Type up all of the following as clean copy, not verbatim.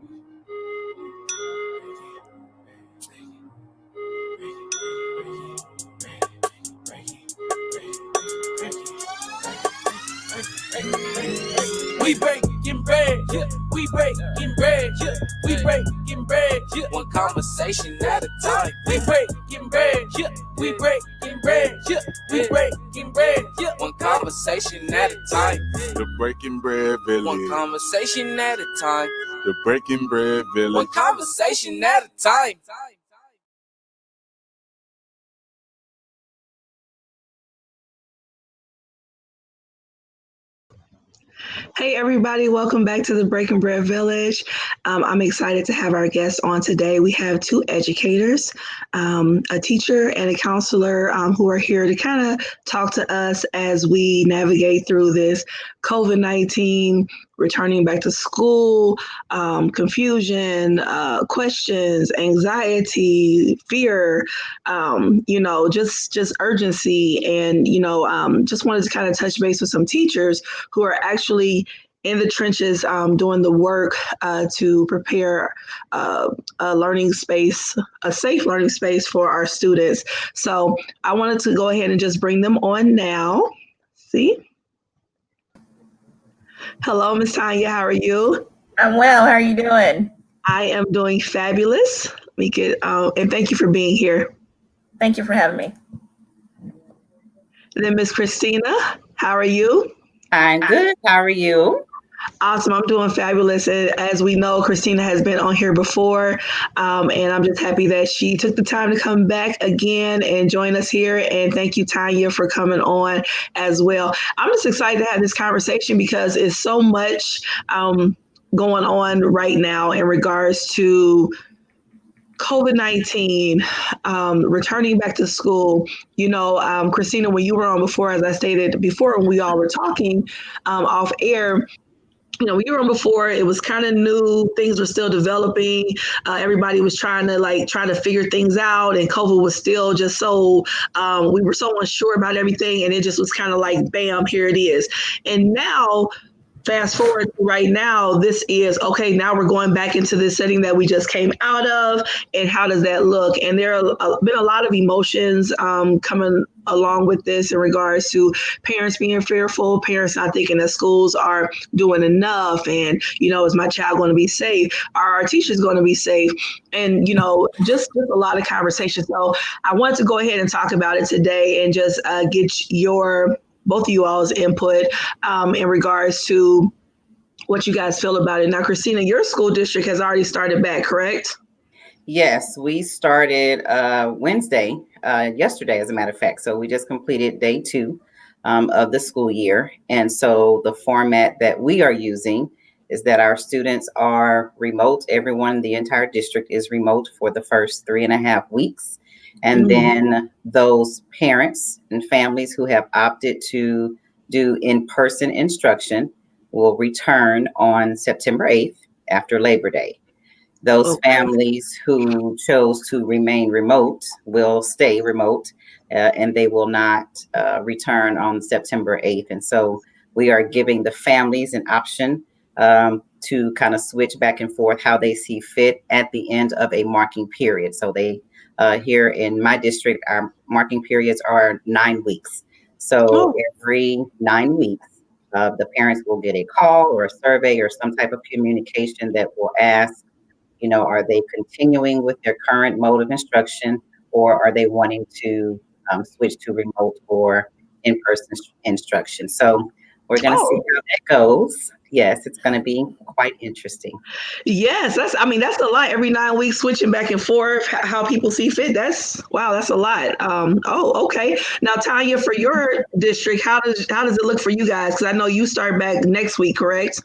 We breaking bread, yeah. We breaking bread, yeah. We breaking bread, yeah. One conversation at a time. We breaking bread, yeah. We breaking bread, yeah. We breaking bread, yeah. One conversation at a time. The Breaking Bread Village. One conversation at a time. The Breaking Bread Village. One conversation at a time. Hey everybody, welcome back to the Breaking Bread Village. I'm excited to have our guests on today. We have two educators, a teacher and a counselor who are here to kind of talk to us as we navigate through this COVID-19, returning back to school, confusion, questions, anxiety, fear, just urgency. And, just wanted to kind of touch base with some teachers who are actually in the trenches doing the work to prepare a learning space, a safe learning space for our students. So I wanted to go ahead and just bring them on now. See? Hello, Ms. Tonya, how are you? I'm well. How are you doing? I am doing fabulous. And thank you for being here. Thank you for having me. And then Ms. Kristina, how are you? I'm good. How are you? Awesome. I'm doing fabulous. And as we know, Kristina has been on here before, and I'm just happy that she took the time to come back again and join us here. And thank you, Tonya, for coming on as well. I'm just excited to have this conversation because it's so much going on right now in regards to COVID-19, returning back to school. Kristina, when you were on before, as I stated before, when we all were talking off air, when you were on before, it was kind of new. Things were still developing. Everybody was trying to figure things out, and COVID was still just so we were so unsure about everything, and it just was kind of like, bam, here it is. And now, fast forward to right now, this is okay. Now we're going back into this setting that we just came out of, and how does that look? And there have been a lot of emotions coming along with this in regards to parents being fearful, parents not thinking that schools are doing enough, and is my child going to be safe? Are our teachers going to be safe? And just a lot of conversation. So I wanted to go ahead and talk about it today and just get both of you all's input in regards to what you guys feel about it. Now, Kristina, your school district has already started back, correct? Yes, we started Wednesday, yesterday, as a matter of fact. So we just completed day 2 of the school year. And so the format that we are using is that our students are remote. Everyone, the entire district is remote for the first 3.5 weeks. And then those parents and families who have opted to do in-person instruction will return on September 8th after Labor Day. Those families who chose to remain remote will stay remote, and they will not return on September 8th. And so we are giving the families an option to kind of switch back and forth how they see fit at the end of a marking period. So they here in my district, our marking periods are 9 weeks. So every 9 weeks, the parents will get a call or a survey or some type of communication that will ask, are they continuing with their current mode of instruction, or are they wanting to switch to remote or in-person instruction? So we're going to see how that goes. Yes, it's going to be quite interesting. Yes, that's a lot. Every 9 weeks, switching back and forth, how people see fit. That's a lot. Okay. Now, Tonya, for your district, how does it look for you guys? Because I know you start back next week, correct?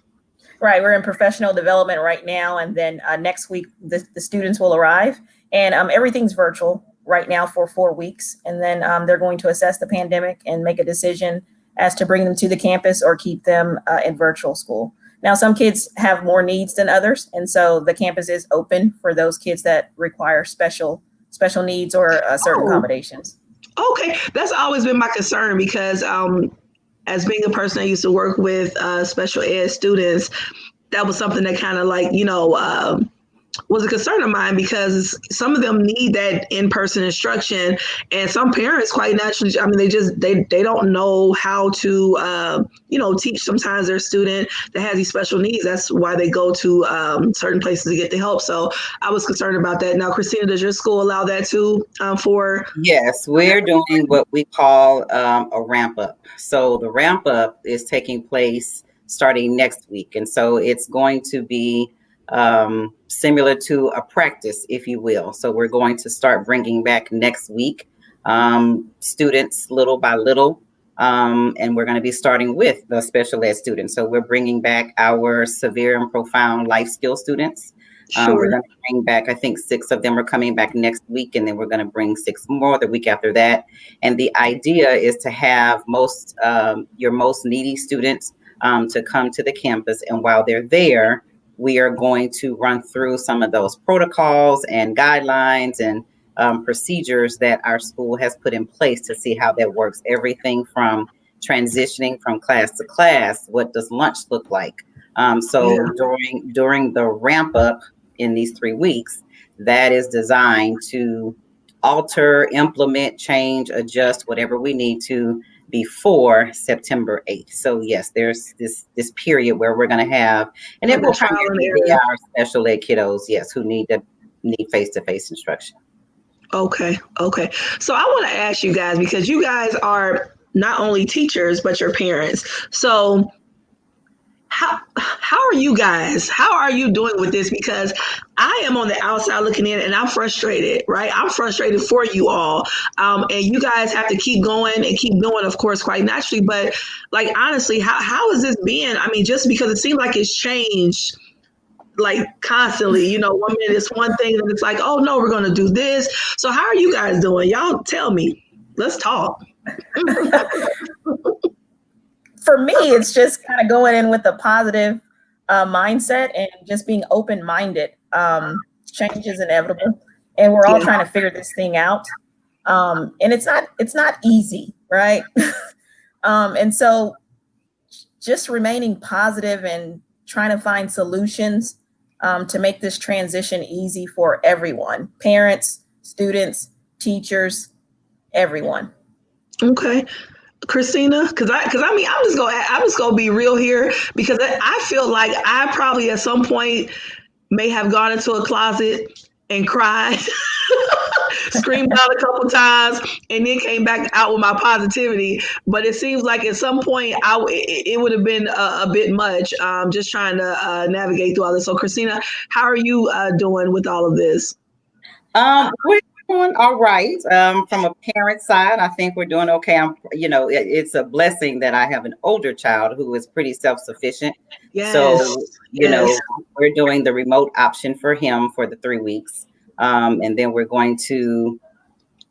Right. We're in professional development right now. And then next week, the students will arrive. And everything's virtual right now for 4 weeks. And then they're going to assess the pandemic and make a decision as to bring them to the campus or keep them in virtual school. Now, some kids have more needs than others. And so the campus is open for those kids that require special needs or certain accommodations. Okay. That's always been my concern because as being a person that used to work with special ed students, that was something that kind of like, was a concern of mine, because some of them need that in-person instruction, and some parents quite naturally, I mean, they don't know how to teach sometimes their student that has these special needs. That's why they go to certain places to get the help. So I was concerned about that. Now, Kristina, does your school allow that too for? Yes, we're doing what we call a ramp up. So the ramp up is taking place starting next week. And so it's going to be similar to a practice, if you will. So we're going to start bringing back next week students little by little. And we're going to be starting with the special ed students. So we're bringing back our severe and profound life skill students. Sure. We're going to bring back, I think 6 of them are coming back next week, and then we're going to bring 6 more the week after that. And the idea is to have your most needy students to come to the campus. And while they're there, we are going to run through some of those protocols and guidelines and procedures that our school has put in place to see how that works. Everything from transitioning from class to class, what does lunch look like? During the ramp up in these 3 weeks, that is designed to alter, implement, change, adjust, whatever we need to before September 8th. So yes, there's this period where we're going to have, and it will primarily be our special ed kiddos, yes, who need face-to-face instruction. Okay. So I want to ask you guys, because you guys are not only teachers, but you're parents. So how are you guys? How are you doing with this? Because I am on the outside looking in, and I'm frustrated, right? I'm frustrated for you all. And you guys have to keep going and keep doing, of course, quite naturally. But like, honestly, how has this been? I mean, just because it seems like it's changed like constantly, 1 minute it's one thing, and it's like, oh no, we're going to do this. So how are you guys doing? Y'all tell me. Let's talk. For me, it's just kind of going in with a positive mindset and just being open-minded. Change is inevitable, and we're all trying to figure this thing out. And it's not easy, right? And so just remaining positive and trying to find solutions to make this transition easy for everyone, parents, students, teachers, everyone. Okay. Kristina, because I mean, I'm just gonna be real here, because I feel like I probably at some point may have gone into a closet and cried, screamed out a couple times, and then came back out with my positivity. But it seems like at some point it would have been a bit much, just trying to navigate through all this. So Kristina, how are you doing with all of this? We're doing all right. From a parent side, I think we're doing okay. It's a blessing that I have an older child who is pretty self-sufficient. Yes. So, we're doing the remote option for him for the 3 weeks. And then we're going to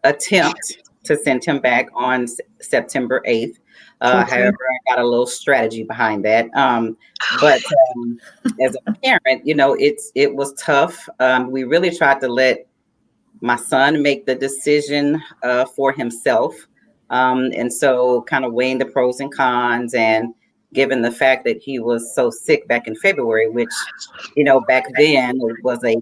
attempt to send him back on September 8th. However, I got a little strategy behind that. But as a parent, it was tough. We really tried to let my son make the decision for himself. And so kind of weighing the pros and cons, and given the fact that he was so sick back in February, which, back then it was a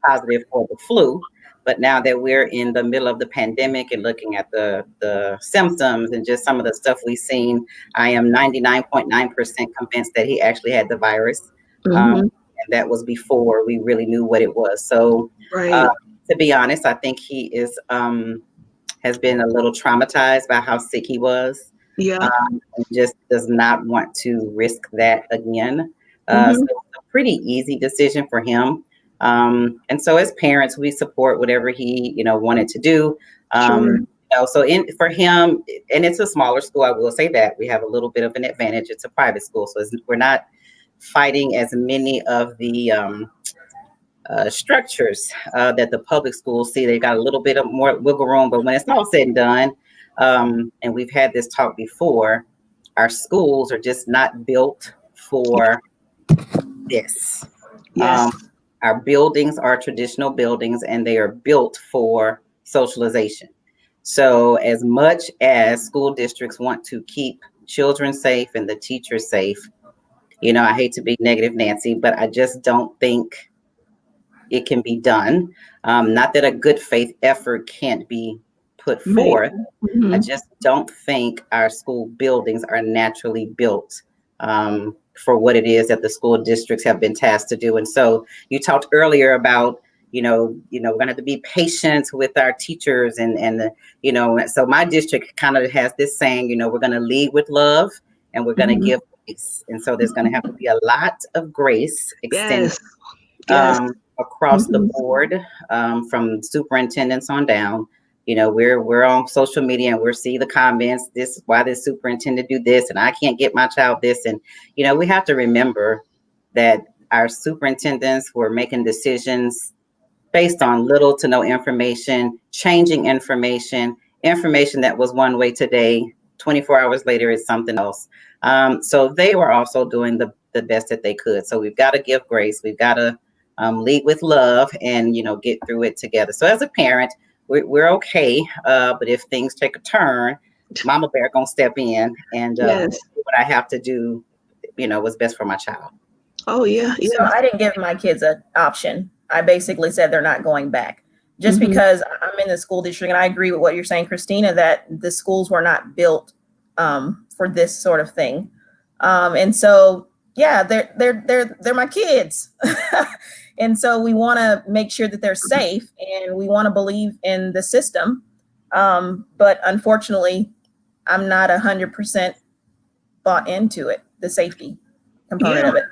positive for the flu. But now that we're in the middle of the pandemic and looking at the symptoms and just some of the stuff we've seen, I am 99.9% convinced that he actually had the virus. And that was before we really knew what it was. So to be honest, I think he has been a little traumatized by how sick he was. Yeah. And just does not want to risk that again. So it's a pretty easy decision for him. And so as parents, we support whatever he, wanted to do. For him, and it's a smaller school, I will say that we have a little bit of an advantage. It's a private school, so we're not fighting as many of the structures that the public schools see. They got a little bit of more wiggle room, but when it's all said and done, and we've had this talk before, our schools are just not built for this. Yes. Our buildings are traditional buildings, and they are built for socialization. So as much as school districts want to keep children safe and the teachers safe, I hate to be negative Nancy, but I just don't think it can be done. Not that a good faith effort can't be put forth. I Mm-hmm. just don't think our school buildings are naturally built for what it is that the school districts have been tasked to do. And so you talked earlier about, we're going to have to be patient with our teachers so my district kind of has this saying, we're going to lead with love and we're going to Mm-hmm. give grace. And so there's going to have to be a lot of grace extended Yes. Yes. across the Mm-hmm. board, from superintendents on down. We're on social media and we're seeing the comments. This is why this superintendent do this, and I can't get my child this. And we have to remember that our superintendents were making decisions based on little to no information, changing information that was one way today, 24 hours later is something else. So they were also doing the best that they could. So we've got to give grace. We've got to lead with love and, get through it together. So as a parent, we're okay. But if things take a turn, Mama Bear gonna step in and Yes. what I have to do, what's best for my child. Oh yeah. So Yeah. I didn't give my kids an option. I basically said they're not going back just Mhm. because I'm in the school district. And I agree with what you're saying, Kristina, that the schools were not built for this sort of thing. And so, yeah, they're my kids. And so we want to make sure that they're safe and we want to believe in the system. But unfortunately, I'm not 100% bought into it, the safety component Yeah. of it.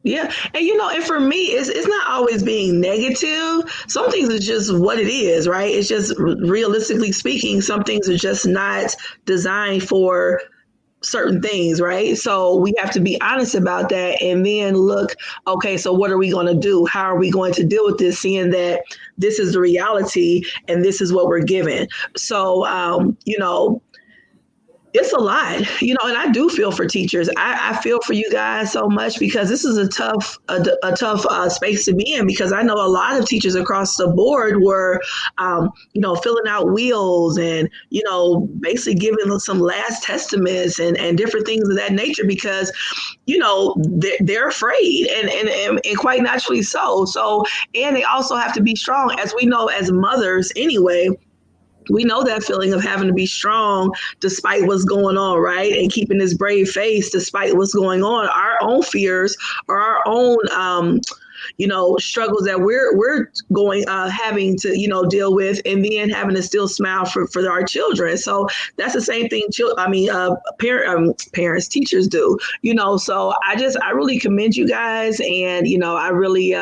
Yeah. And for me, it's not always being negative. Some things are just what it is, right? It's just realistically speaking, some things are just not designed for certain things, right? So we have to be honest about that and then look, okay, so what are we going to do? How are we going to deal with this, seeing that this is the reality and this is what we're given? So, it's a lot, and I do feel for teachers. I feel for you guys so much because this is a tough space to be in, because I know a lot of teachers across the board were, filling out wheels and, basically giving some last testaments and different things of that nature because, they're afraid and quite naturally so. So, and they also have to be strong, as we know, as mothers anyway. We know that feeling of having to be strong despite what's going on, right? And keeping this brave face despite what's going on, our own fears or our own, struggles that we're going, having to, deal with, and then having to still smile for our children. So that's the same thing. Parents, teachers do, so I really commend you guys. And, I really,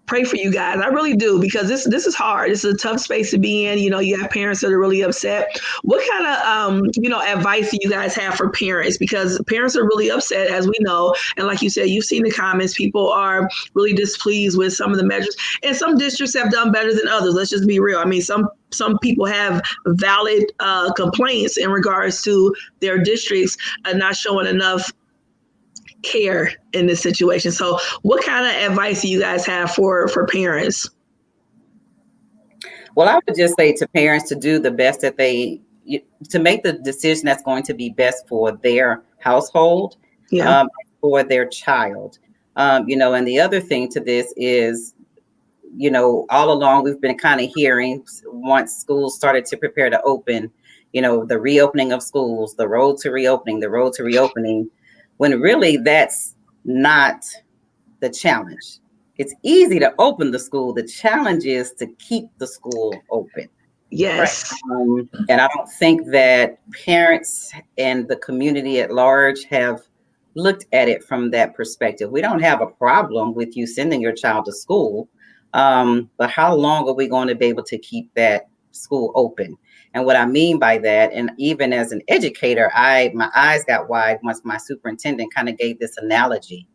pray for you guys. I really do, because this is hard. This is a tough space to be in. You have parents that are really upset. What kind of advice do you guys have for parents? Because parents are really upset, as we know. And like you said, you've seen the comments. People are really displeased with some of the measures. And some districts have done better than others. Let's just be real. I mean, some people have valid complaints in regards to their districts not showing enough care in this situation. So what kind of advice do you guys have for parents? Well, I would just say to parents to do the best that to make the decision that's going to be best for their household, Yeah. for their child. And the other thing to this is, all along we've been kind of hearing, once schools started to prepare to open, the reopening of schools, the road to reopening, when really that's not the challenge. It's easy to open the school. The challenge is to keep the school open. Yes. Right. And I don't think that parents and the community at large have looked at it from that perspective. We don't have a problem with you sending your child to school, but how long are we going to be able to keep that school open? And what I mean by that, and even as an educator, my eyes got wide once my superintendent kind of gave this analogy.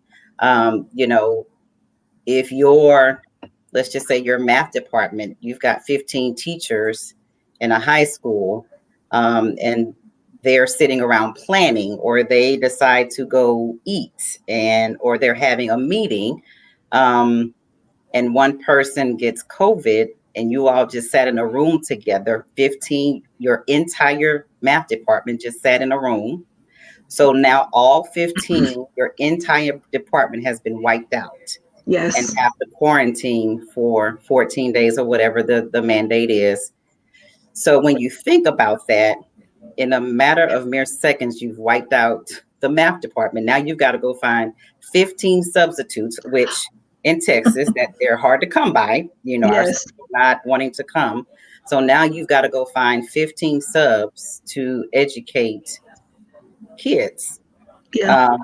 If let's just say your math department, you've got 15 teachers in a high school, and they're sitting around planning, or they decide to go eat, or they're having a meeting, and one person gets COVID, and you all just sat in a room together, 15, your entire math department just sat in a room. So now all 15, your entire department has been wiped out Yes. and have to quarantine for 14 days or whatever the mandate is. So when you think about that, in a matter of mere seconds, you've wiped out the math department. Now you've got to go find 15 substitutes, which in Texas, that they're hard to come by, our Yes. students not wanting to come. So now you've got to go find 15 subs to educate kids. Yeah.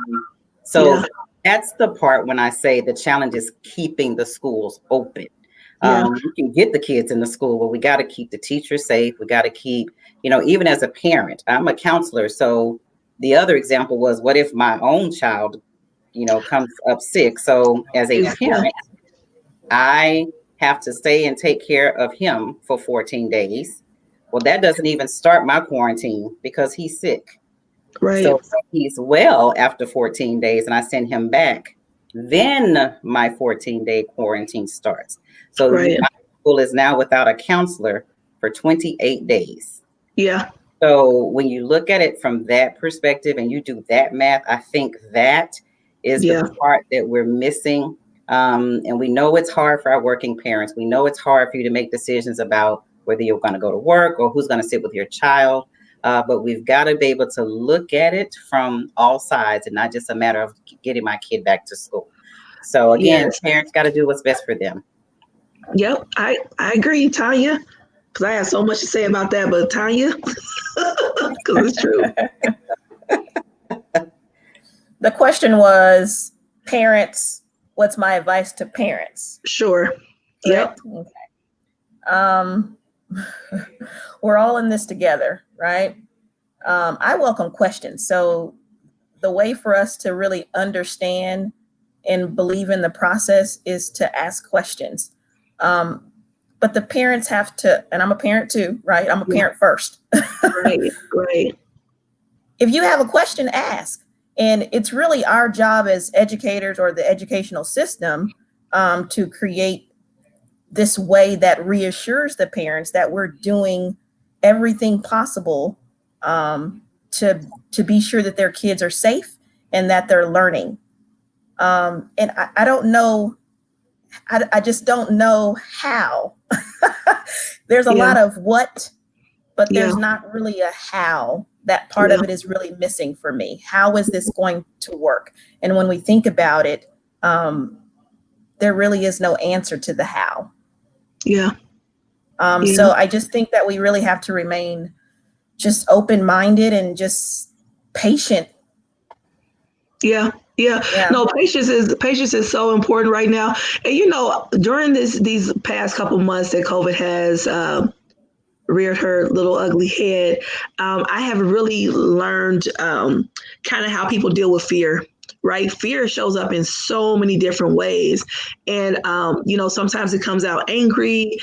So Yeah. that's the part when I say the challenge is keeping the schools open. Yeah. We can get the kids in the school, but we got to keep the teachers safe. We got to keep, even as a parent, I'm a counselor. So the other example was, what if my own child, comes up sick? So as a parent, I have to stay and take care of him for 14 days. Well, that doesn't even start my quarantine because he's sick. Right. So if he's well after 14 days and I send him back, then my 14-day quarantine starts. So Right. my school is now without a counselor for 28 days. Yeah. So when you look at it from that perspective and you do that math, I think that is the part that we're missing. And we know it's hard for our working parents. We know it's hard for you to make decisions about whether you're going to go to work or who's going to sit with your child. But we've got to be able to look at it from all sides and not just a matter of getting my kid back to school. So again, parents got to do what's best for them. Yep, I agree, Tonya, because I have so much to say about that, but Tonya, because it's true. The question was, parents, what's my advice to parents? Sure. Yep. Okay. We're all in this together, right? I welcome questions. So the way for us to really understand and believe in the process is to ask questions. But the parents have to, and I'm a parent too, right? I'm a parent first. Right. If you have a question, ask. And it's really our job as educators or the educational system to create this way that reassures the parents that we're doing everything possible to be sure that their kids are safe and that they're learning. And I don't know, I just don't know how. There's a lot of what, but there's not really a how. That part of it is really missing for me. How is this going to work? And when we think about it, there really is no answer to the how. So I just think that we really have to remain just open-minded and just patient. Yeah. No, patience is so important right now. And during these past couple months that COVID has reared her little ugly head, I have really learned kind of how people deal with fear. Right? Fear shows up in so many different ways. And, sometimes it comes out angry.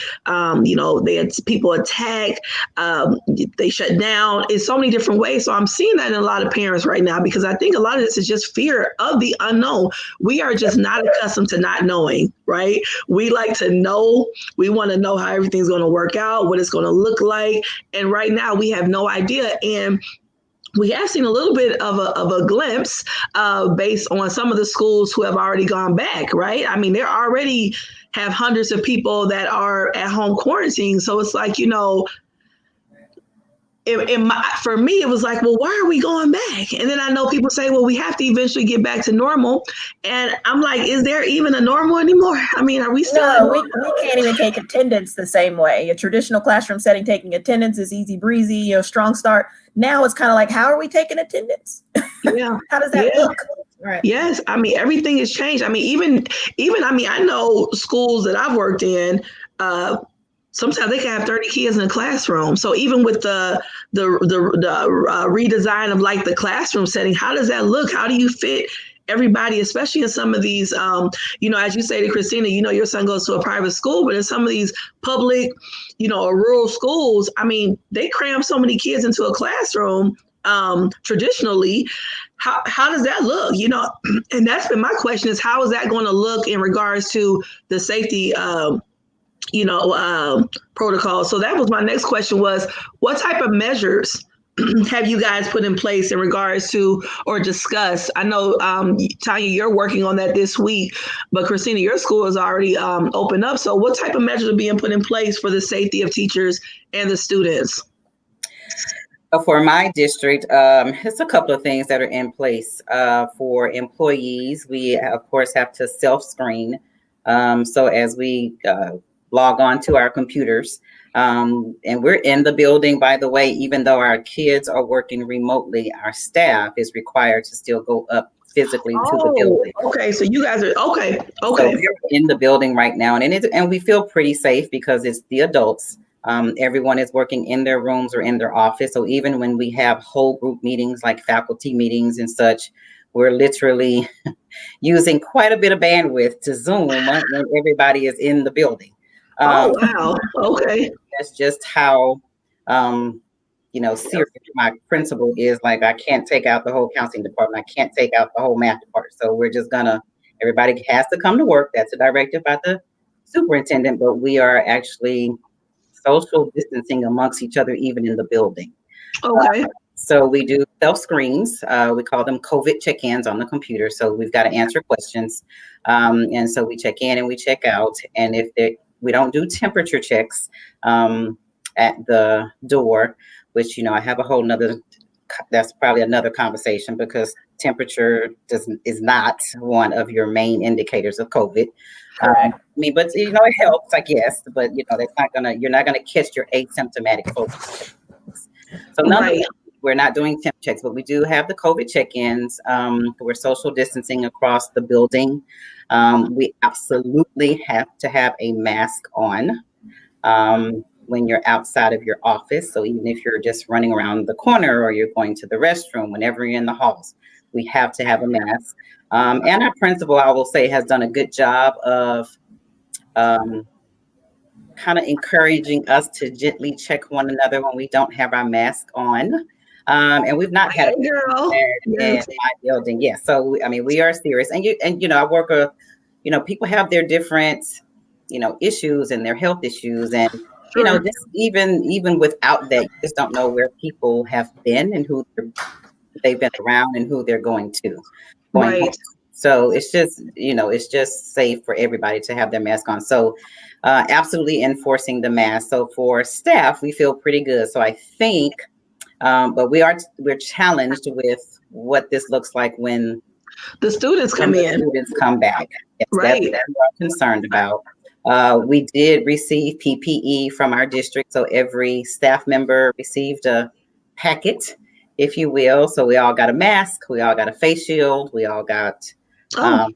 People attack, they shut down in so many different ways. So I'm seeing that in a lot of parents right now, because I think a lot of this is just fear of the unknown. We are just not accustomed to not knowing, right? We like to know. We want to know how everything's going to work out, what it's going to look like. And right now we have no idea. And we have seen a little bit of a glimpse based on some of the schools who have already gone back, right? I mean, they already have hundreds of people that are at home quarantining. So it's like, for me, it was like, well, why are we going back? And then I know people say, well, we have to eventually get back to normal. And I'm like, is there even a normal anymore? I mean, are we still? No, we can't even take attendance the same way. A traditional classroom setting, taking attendance is easy breezy, strong start. Now it's kind of like, how are we taking attendance? Yeah. How does that look? Right. Yes. I mean, everything has changed. I mean, even, I know schools that I've worked in, sometimes they can have 30 kids in a classroom. So even with the redesign of like the classroom setting, how does that look? How do you fit everybody, especially in some of these, as you say to Kristina, your son goes to a private school, but in some of these public, or rural schools, I mean, they cram so many kids into a classroom traditionally. How does that look? And that's been my question, is how is that going to look in regards to the safety protocol? So that was my next question, was what type of measures have you guys put in place in regards to or discussed? I know, Tanya, you're working on that this week, but Kristina, your school is already opened up. So what type of measures are being put in place for the safety of teachers and the students? For my district, it's a couple of things that are in place. For employees, we, of course, have to self-screen. So as we log on to our computers, and we're in the building, by the way, even though our kids are working remotely, our staff is required to still go up physically to the building. Okay, so you guys are okay. So we're in the building right now, and we feel pretty safe because it's the adults. Everyone is working in their rooms or in their office. So even when we have whole group meetings like faculty meetings and such, we're literally using quite a bit of bandwidth to Zoom when everybody is in the building. Wow. Okay. That's just how, serious my principal is. Like, I can't take out the whole counseling department. I can't take out the whole math department. So we're just everybody has to come to work. That's a directive by the superintendent, but we are actually social distancing amongst each other, even in the building. Okay. So we do self-screens. We call them COVID check-ins on the computer. So we've got to answer questions. And so we check in and we check out. And we don't do temperature checks at the door, which, I have a whole nother, that's probably another conversation, because temperature is not one of your main indicators of COVID. But it helps, I guess. But you're not gonna catch your asymptomatic folks. So we're not doing temp checks, but we do have the COVID check-ins. We're social distancing across the building. We absolutely have to have a mask on when you're outside of your office. So even if you're just running around the corner or you're going to the restroom, whenever you're in the halls, we have to have a mask. And our principal, I will say, has done a good job of kind of encouraging us to gently check one another when we don't have our mask on. And we've not had a girl in my building. Yeah. So, we are serious. And I work people have their different, issues and their health issues. And, just even without that, you just don't know where people have been and who they've been around and who they're going to. Home. So it's just safe for everybody to have their mask on. So absolutely enforcing the mask. So for staff, we feel pretty good. So I think, but we're challenged with what this looks like when the students come back. Yes, that's what we're concerned about. We did receive PPE from our district. So every staff member received a packet, if you will. So we all got a mask, we all got a face shield, we all got hand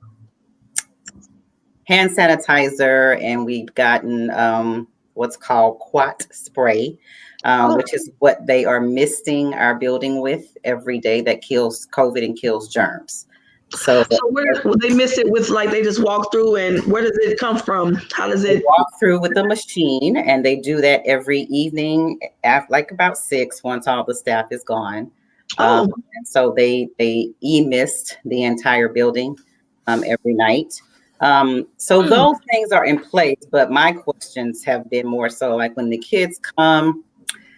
sanitizer, and we've gotten what's called quat spray, which is what they are misting our building with every day that kills COVID and kills germs. So where will they miss it with? Like, they just walk through, and where does it come from? How does it walk through with the machine? And they do that every evening after, like, about 6, once all the staff is gone. And so they e-mist the entire building every night. So those things are in place, but my questions have been more so like, when the kids come,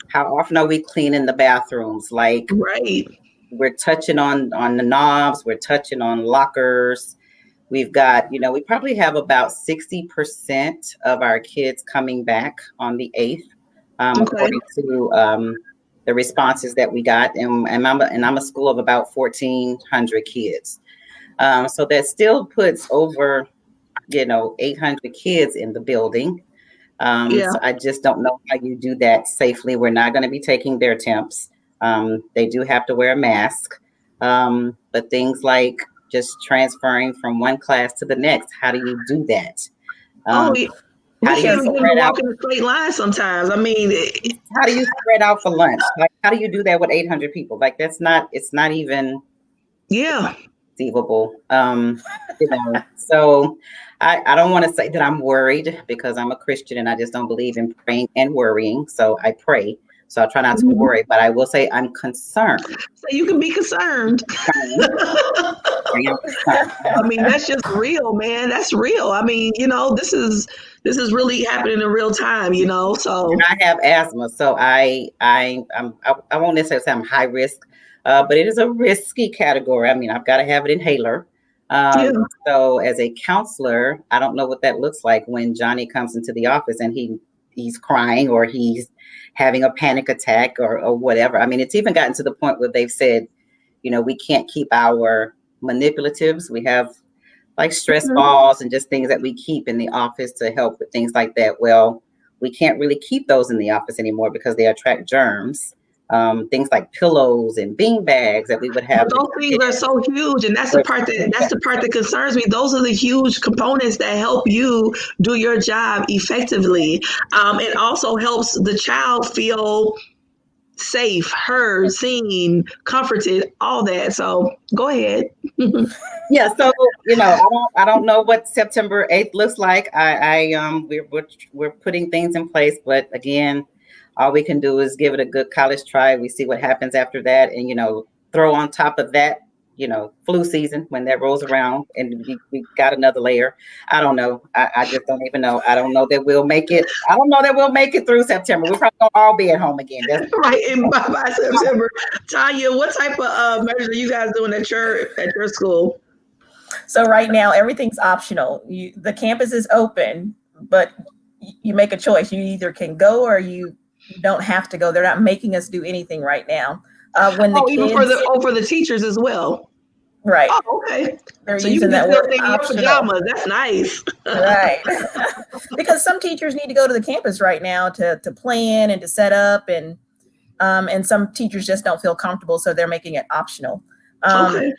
how often are we cleaning the bathrooms? Like, we're touching on the knobs, we're touching on lockers. We've got, we probably have about 60% of our kids coming back on the 8th, according to the responses that we got. And I'm a school of about 1,400 kids. So that still puts over, 800 kids in the building. So I just don't know how you do that safely. We're not going to be taking their temps. They do have to wear a mask. But things like just transferring from one class to the next, how do you do that? How do you spread out in a straight line sometimes? How do you spread out for lunch? Like, how do you do that with 800 people? Like, it's not even conceivable. So I don't want to say that I'm worried, because I'm a Christian and I just don't believe in praying and worrying. So I pray. So I'll try not to worry, but I will say I'm concerned. So you can be concerned. I mean, that's just real, man. That's real. I mean, this is really happening in real time, so. And I have asthma, so I won't necessarily say I'm high risk, but it is a risky category. I mean, I've got to have an inhaler. Yeah. So as a counselor, I don't know what that looks like when Johnny comes into the office and he's crying or he's having a panic attack or whatever. I mean, it's even gotten to the point where they've said, we can't keep our manipulatives. We have like stress balls and just things that we keep in the office to help with things like that. Well, we can't really keep those in the office anymore because they attract germs. Things like pillows and bean bags that we would have. But those things are so huge, and that's the part that concerns me. Those are the huge components that help you do your job effectively. It also helps the child feel safe, heard, seen, comforted, all that. So go ahead. Yeah, so I don't know what September 8th looks like. We're putting things in place, but again, all we can do is give it a good college try. We see what happens after that, and throw on top of that, flu season when that rolls around, and we got another layer. I don't know. I just don't even know. I don't know that we'll make it. I don't know that we'll make it through September. We're probably gonna all be at home again. That's right by September. Tanya, what type of measures are you guys doing at your school? So right now, everything's optional. The campus is open, but you make a choice. You either can go or you don't have to go. They're not making us do anything right now. When the kids, even for the teachers as well. Right. Oh, okay. They're So using you can that word in your pajamas. That's nice. Right. Because some teachers need to go to the campus right now to plan and to set up, and some teachers just don't feel comfortable, so they're making it optional. Okay.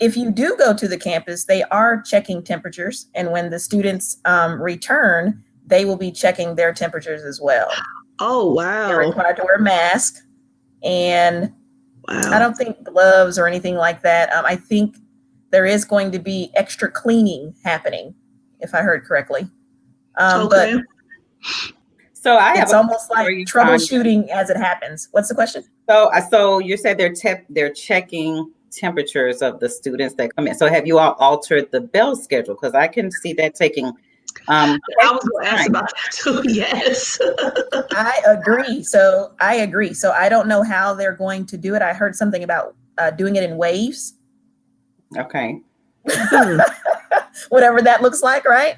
If you do go to the campus, they are checking temperatures, and when the students return, they will be checking their temperatures as well. Oh, wow. They're required to wear a mask, and wow. I don't think gloves or anything like that. I think there is going to be extra cleaning happening, if I heard correctly. Okay. But so it's almost like troubleshooting as it happens. What's the question? So you said they're checking temperatures of the students that come in. So have you all altered the bell schedule? Because I can see that taking. I was going to ask about that too. Yes. I agree. So I don't know how they're going to do it. I heard something about doing it in waves. Okay. Whatever that looks like, right?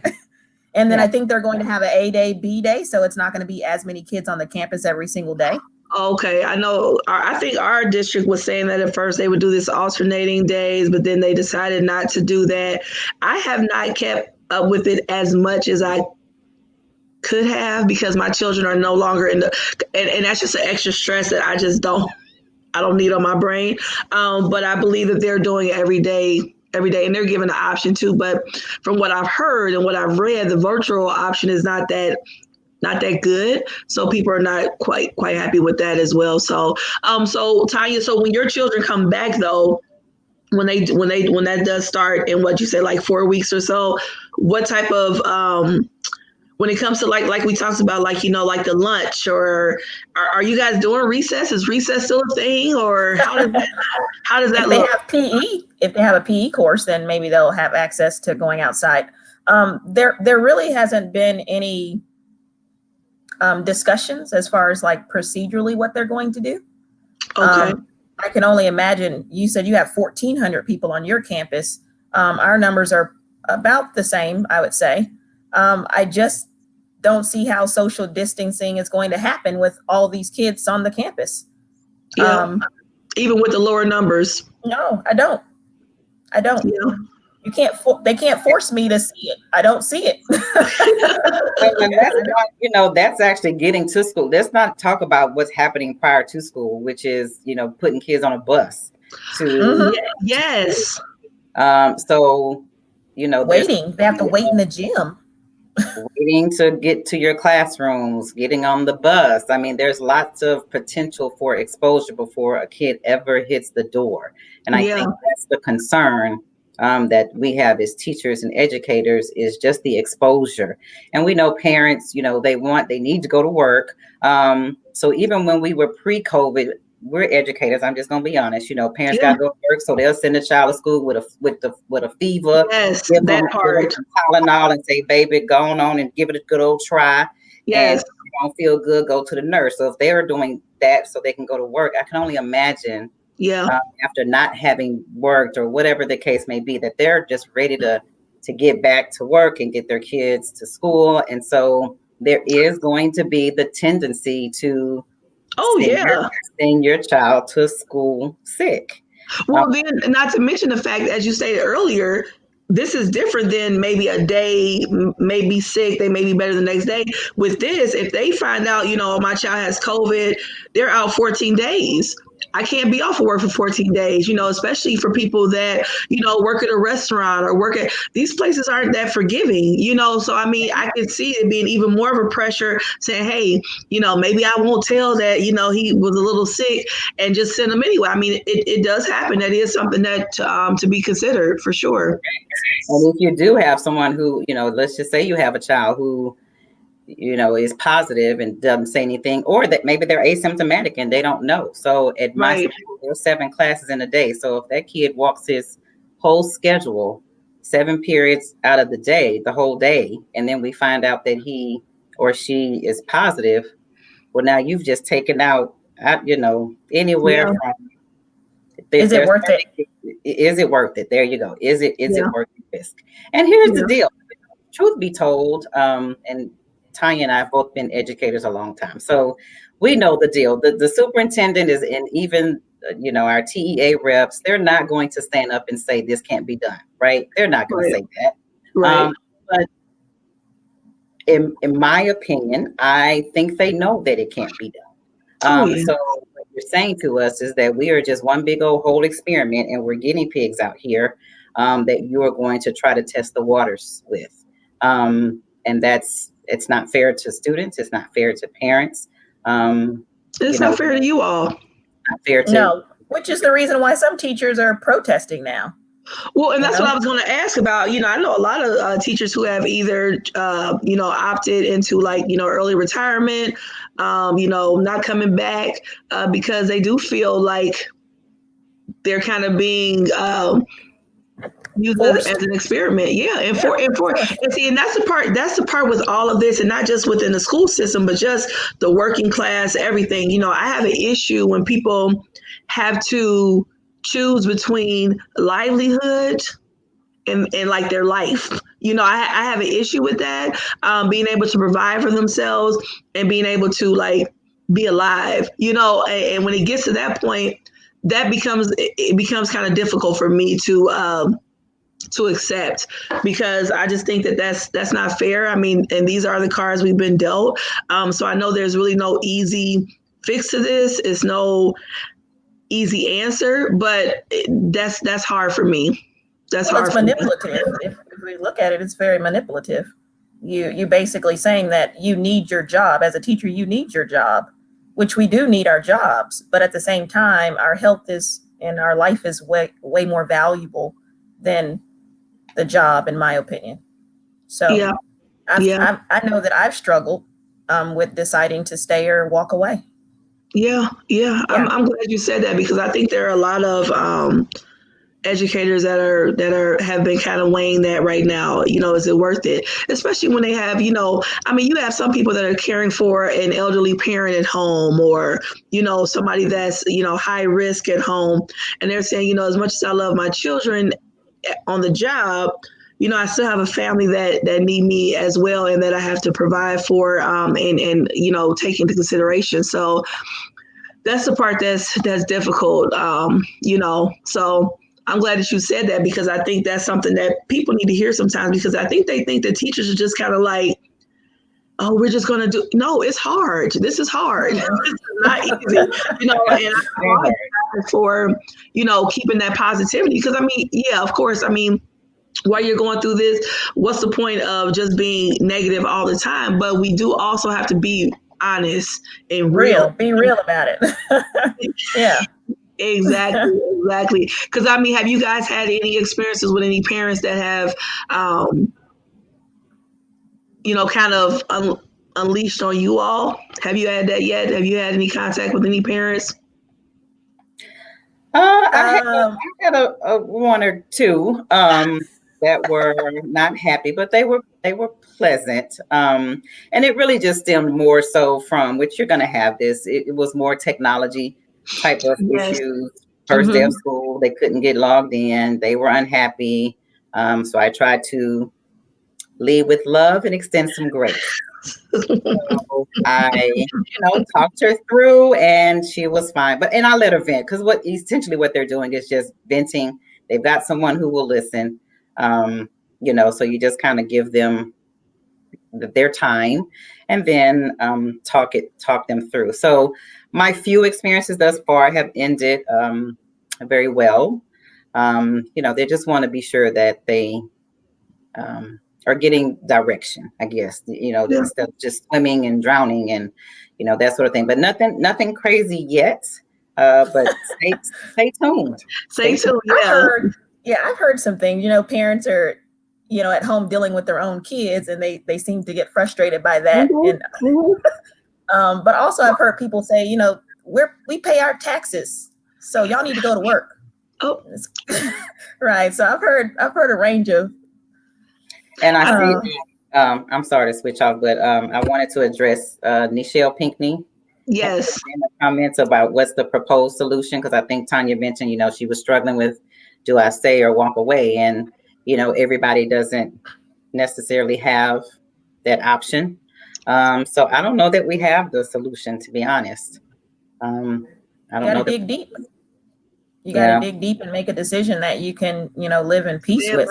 And then I think they're going to have an A day, B day. So it's not going to be as many kids on the campus every single day. Okay, I know. I think our district was saying that at first they would do this alternating days, but then they decided not to do that. I have not kept up with it as much as I could have because my children are no longer and that's just an extra stress that I don't need on my brain. But I believe that they're doing it every day, and they're given the option too. But from what I've heard and what I've read, the virtual option is not that good. So people are not quite happy with that as well. So Tanya, so when your children come back though, when that does start in what you say, like 4 weeks or so, what type of when it comes to like we talked about, like the lunch, or are you guys doing recess? Is recess still a thing, or how does that look? If they have a PE course, then maybe they'll have access to going outside. There really hasn't been any discussions as far as like procedurally what they're going to do. Okay. I can only imagine. You said you have 1,400 people on your campus. Our numbers are about the same, I would say. I just don't see how social distancing is going to happen with all these kids on the campus. Yeah. Even with the lower numbers. No, I don't. Yeah. You can't. They can't force me to see it. I don't see it. That's actually getting to school. Let's not talk about what's happening prior to school, which is putting kids on a bus to yes. So waiting. They have to wait in the gym. Waiting to get to your classrooms, getting on the bus. I mean, there's lots of potential for exposure before a kid ever hits the door, and I think that's the concern. That we have as teachers and educators is just the exposure. And we know parents, they need to go to work. So even when we were pre-COVID, we're educators. I'm just gonna be honest. Parents Yeah. gotta go to work, so they'll send a child to school with a fever. Yes, Give that them part. some Tylenol and say, "Baby, go on and give it a good old try." And Yes. if you don't feel good, go to the nurse. So if they're doing that so they can go to work, I can only imagine Yeah. after not having worked or whatever the case may be, that they're just ready to get back to work and get their kids to school. And so there is going to be the tendency to Oh, yeah. send your child to school sick. Well, then, not to mention the fact, as you stated earlier, this is different than maybe a day, may be sick, they may be better the next day. With this, if they find out, my child has COVID, they're out 14 days. I can't be off of work for 14 days, especially for people that, work at a restaurant or work at these places aren't that forgiving, So, I mean, I could see it being even more of a pressure saying, hey, maybe I won't tell that, he was a little sick and just send them anyway. I mean, it does happen. That is something that to be considered for sure. And if you do have someone who, let's just say you have a child who, is positive and doesn't say anything, or that maybe they're asymptomatic and they don't know. So at my school, there's 7 classes in a day. So if that kid walks his whole schedule, 7 periods out of the day, the whole day, and then we find out that he or she is positive, well, now you've just taken out, anywhere from. Is it worth it? Is it worth it? There you go. Is it worth the risk? And here's the deal. Truth be told, and Tonya and I have both been educators a long time, so we know the deal. The superintendent is, and even our TEA reps, they're not going to stand up and say this can't be done, right? They're not going to say that. Right. But in my opinion, I think they know that it can't be done. So what you're saying to us is that we are just one big old whole experiment, and we're guinea pigs out here that you are going to try to test the waters with. And it's not fair to students. It's not fair to parents. It's not fair to you all. Not fair to No, which is the reason why some teachers are protesting now. Well, and that's what I was going to ask about. I know a lot of teachers who have either, opted into early retirement, not coming back because they do feel like they're kind of being used as an experiment. Yeah. And see, and that's the part with all of this, and not just within the school system, but just the working class, everything. I have an issue when people have to choose between livelihood and like their life. I have an issue with that. Being able to provide for themselves and being able to be alive, and when it gets to that point, that becomes kind of difficult for me to accept, because I just think that that's not fair. I mean, and these are the cards we've been dealt. So I know there's really no easy fix to this. It's no easy answer, but that's hard for me. That's hard. It's manipulative. If we look at it, it's very manipulative. You basically saying that you need your job as a teacher. You need your job, which we do need our jobs, but at the same time, our health and our life is way more valuable than the job, in my opinion. So I know that I've struggled with deciding to stay or walk away. Yeah. I'm glad you said that, because I think there are a lot of educators that have been kind of weighing that right now. Is it worth it? Especially when they have, you have some people that are caring for an elderly parent at home, or, somebody that's, high risk at home. And they're saying, as much as I love my children on the job, I still have a family that need me as well, and that I have to provide for and take into consideration. So that's the part that's difficult, So I'm glad that you said that, because I think that's something that people need to hear sometimes, because I think they think that teachers are just kind of like, oh, we're just going to do. No, it's hard. This is hard. It's not easy, and I applaud you for, keeping that positivity, because of course, while you're going through this, what's the point of just being negative all the time? But we do also have to be honest and real. Be real about it. Yeah. Exactly. Because have you guys had any experiences with any parents that have, kind of unleashed on you all? Have you had that yet? Have you had any contact with any parents? I had a one or two that were not happy, but they were pleasant. And it really just stemmed more so from which you're going to have this. It was more technology type of Yes. issues. First day of school, they couldn't get logged in. They were unhappy. So I tried to lead with love and extend some grace. So I, talked her through, and she was fine. And I let her vent, because essentially what they're doing is just venting. They've got someone who will listen. So you just kind of give them their time, and then talk them through. So my few experiences thus far have ended very well. They just want to be sure that they are getting direction, I guess, instead of just swimming and drowning and, that sort of thing. But nothing crazy yet. But stay tuned. Stay tuned. I've heard some things, parents are, at home dealing with their own kids, and they seem to get frustrated by that. And but also I've heard people say, we pay our taxes, so y'all need to go to work. Oh, right. So I've heard a range of. And I see, I'm sorry to switch off, but I wanted to address Nichelle Pinckney. Yes. In the comments about what's the proposed solution, because I think Tonya mentioned, she was struggling with, do I stay or walk away? And, everybody doesn't necessarily have that option. So I don't know that we have the solution, to be honest. I don't know. Dig deep. You got to dig deep and make a decision that you can, live in peace with.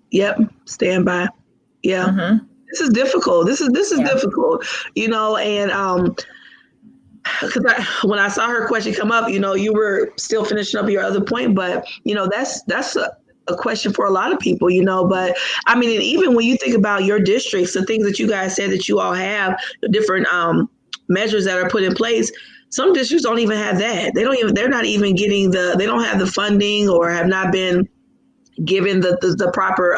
Yep. Stand by. Yeah. Mm-hmm. This is difficult. This is difficult, and because when I saw her question come up, you were still finishing up your other point, but that's a question for a lot of people, but I mean, and even when you think about your districts, the things that you guys said that you all have, the different measures that are put in place, some districts don't even have that. They're not even getting they don't have the funding or have not been given the proper,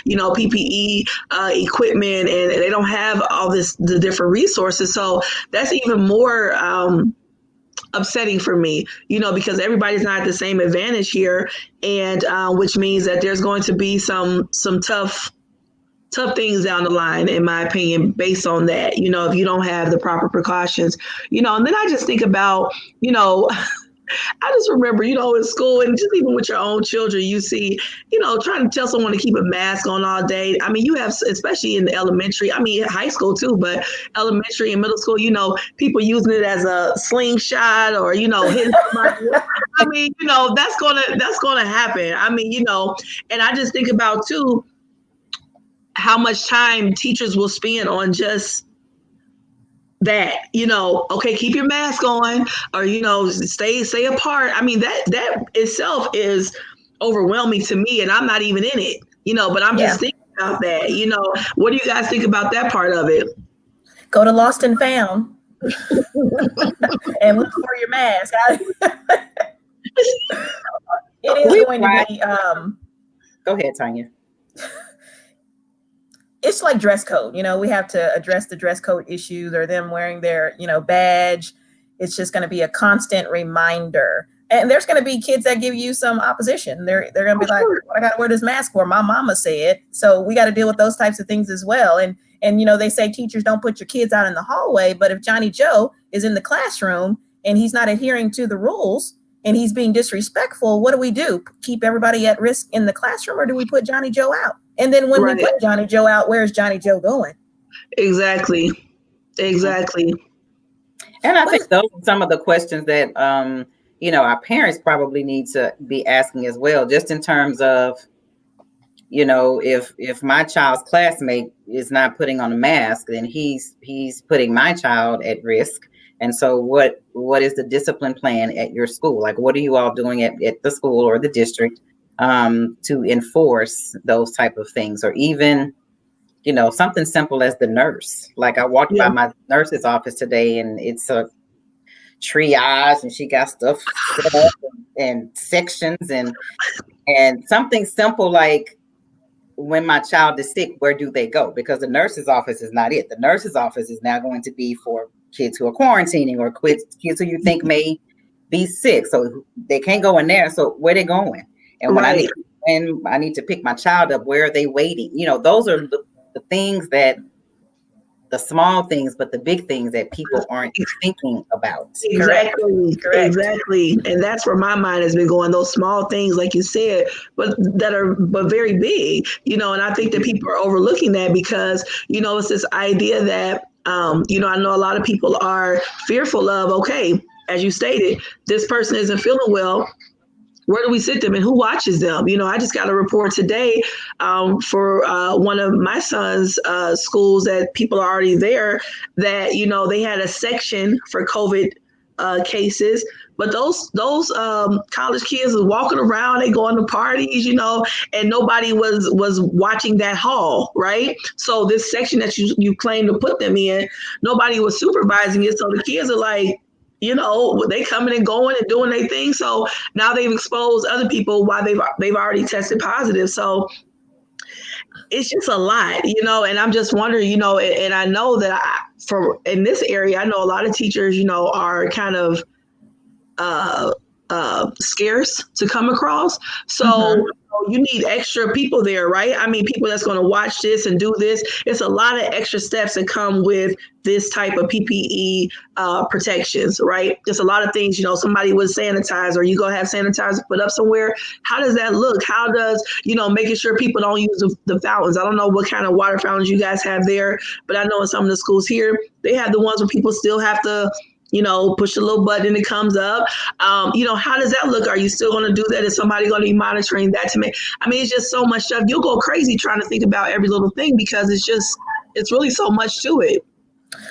PPE equipment, and they don't have all the different resources. So that's even more upsetting for me, because everybody's not at the same advantage here, and which means that there's going to be some tough things down the line, in my opinion, based on that, if you don't have the proper precautions, and then I just think about, I just remember, in school, and just even with your own children, you see, trying to tell someone to keep a mask on all day. I mean, you have, especially in elementary, high school too, but elementary and middle school, people using it as a slingshot or, hitting somebody. I mean, that's gonna happen. I mean, and I just think about too, how much time teachers will spend on just that, okay, keep your mask on, or, stay apart. I mean, that itself is overwhelming to me, and I'm not even in it, but I'm just thinking about that, what do you guys think about that part of it? Go to Lost and Found and look for your mask. It is going to be, go ahead, Tonya. It's like dress code, we have to address the dress code issues, or them wearing their, badge. It's just going to be a constant reminder. And there's going to be kids that give you some opposition. They're going to be like, I got to wear this mask for my mama said. So we got to deal with those types of things as well. And they say teachers don't put your kids out in the hallway, but if Johnny Joe is in the classroom and he's not adhering to the rules and he's being disrespectful, what do we do? Keep everybody at risk in the classroom, or do we put Johnny Joe out? And then when we put Johnny Joe out, where's Johnny Joe going? Exactly. And I think those are some of the questions that, our parents probably need to be asking as well, just in terms of, if my child's classmate is not putting on a mask, then he's putting my child at risk. And so what is the discipline plan at your school? Like, what are you all doing at the school or the district to enforce those type of things? Or even, something simple as the nurse. Like, I walked by my nurse's office today, and it's a triage, and she got stuff set up and sections, and something simple like, when my child is sick, where do they go? Because the nurse's office is not it. The nurse's office is now going to be for kids who are quarantining, or kids who you think may be sick. So they can't go in there. So where they going? And when Right. I need to pick my child up, where are they waiting? You know, those are the things that, the small things, but the big things that people aren't thinking about. Exactly. Correct. Exactly. And that's where my mind has been going, those small things, like you said, but that are but very big, you know, and I think that people are overlooking that because, you know, it's this idea that you know, I know a lot of people are fearful of, okay, as you stated, this person isn't feeling well. Where do we sit them and who watches them? You know, I just got a report today for one of my son's schools that people are already there that, you know, they had a section for COVID cases, but those college kids was walking around, they going to parties, you know, and nobody was watching that hall, right? So this section that you claim to put them in, nobody was supervising it. So the kids are like, you know, they coming and going and doing their thing. So now they've exposed other people while they've already tested positive. So it's just a lot, you know, and I'm just wondering, you know, and I know that for in this area, I know a lot of teachers, you know, are kind of scarce to come across. So you need extra people there, right? I mean, people that's going to watch this and do this. It's a lot of extra steps that come with this type of PPE protections, right? There's a lot of things, you know, somebody would sanitize or you go have sanitizer put up somewhere. How does that look? How does, you know, making sure people don't use the fountains? I don't know what kind of water fountains you guys have there, but I know in some of the schools here, they have the ones where people still have to, you know, push the little button and it comes up. You know, how does that look? Are you still going to do that? Is somebody going to be monitoring that to make? I mean, it's just so much stuff. You'll go crazy trying to think about every little thing because it's really so much to it.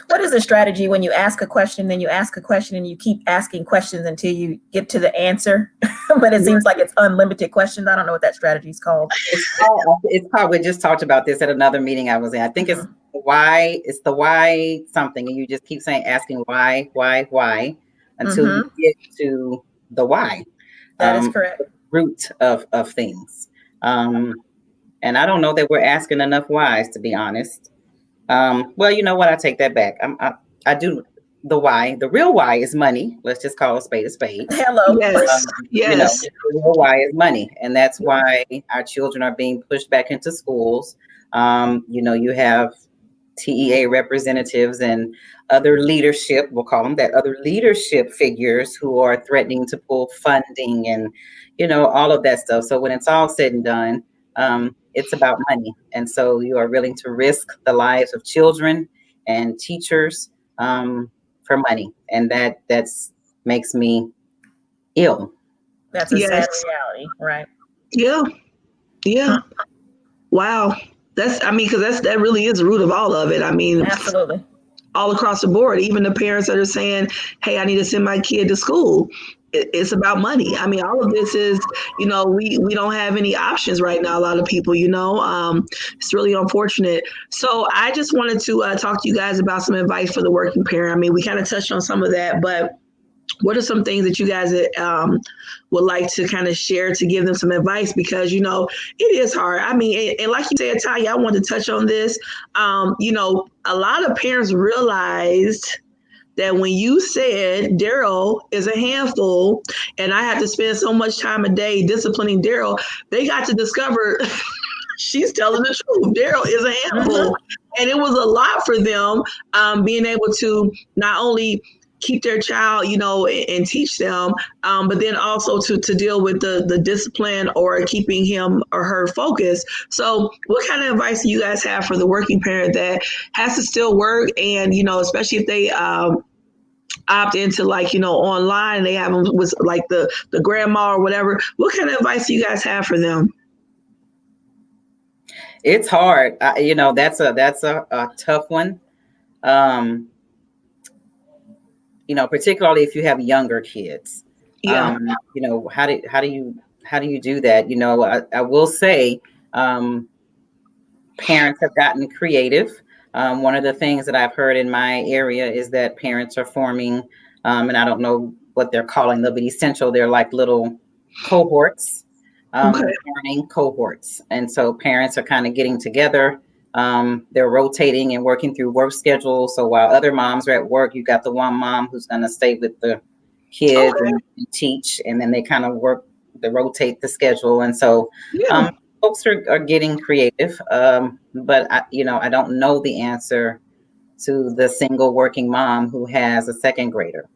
What is the strategy when you ask a question, then you ask a question and you keep asking questions until you get to the answer? But it seems like it's unlimited questions. I don't know what that strategy is called. It's probably just talked about this at another meeting I was in. I think it's the why something, and you just keep asking why until you get to the why. That is correct. The root of things. And I don't know that we're asking enough whys, to be honest. Well, you know what? I take that back. I do the why. The real why is money. Let's just call a spade a spade. Hello. Yes. You know, the real why is money, and that's why our children are being pushed back into schools. You know, you have TEA representatives and other leadership, we'll call them that, other leadership figures who are threatening to pull funding and, you know, all of that stuff. So when it's all said and done, it's about money. And so you are willing to risk the lives of children and teachers for money. And that's makes me ill. That's a sad reality, right? Yeah. Yeah. Wow. Because that really is the root of all of it. I mean, Absolutely. All across the board, even the parents that are saying, hey, I need to send my kid to school. It's about money. I mean, all of this is, you know, we don't have any options right now. A lot of people, you know, it's really unfortunate. So I just wanted to talk to you guys about some advice for the working parent. I mean, we kind of touched on some of that, but what are some things that you guys would like to kind of share to give them some advice? Because, you know, it is hard. I mean, and like you said, Tanya, I wanted to touch on this. You know, a lot of parents realized that when you said Daryl is a handful and I have to spend so much time a day disciplining Daryl, they got to discover she's telling the truth. Daryl is a handful. And it was a lot for them being able to not only keep their child, you know, and teach them, but then also to deal with the discipline or keeping him or her focused. So what kind of advice do you guys have for the working parent that has to still work and, you know, especially if they opt into like, you know, online, they have them with like the grandma or whatever. What kind of advice do you guys have for them? It's hard. You know, that's a tough one. You know, particularly if you have younger kids. Yeah. You know, how do you do that? You know, I will say parents have gotten creative. One of the things that I've heard in my area is that parents are forming, and I don't know what they're calling them, but essential, they're like little cohorts, learning cohorts. And so parents are kind of getting together. They're rotating and working through work schedules. So while other moms are at work, you got the one mom who's going to stay with the kids Okay. and teach, and then they kind of they rotate the schedule. And so Yeah. folks are getting creative, but I don't know the answer to the single working mom who has a second grader.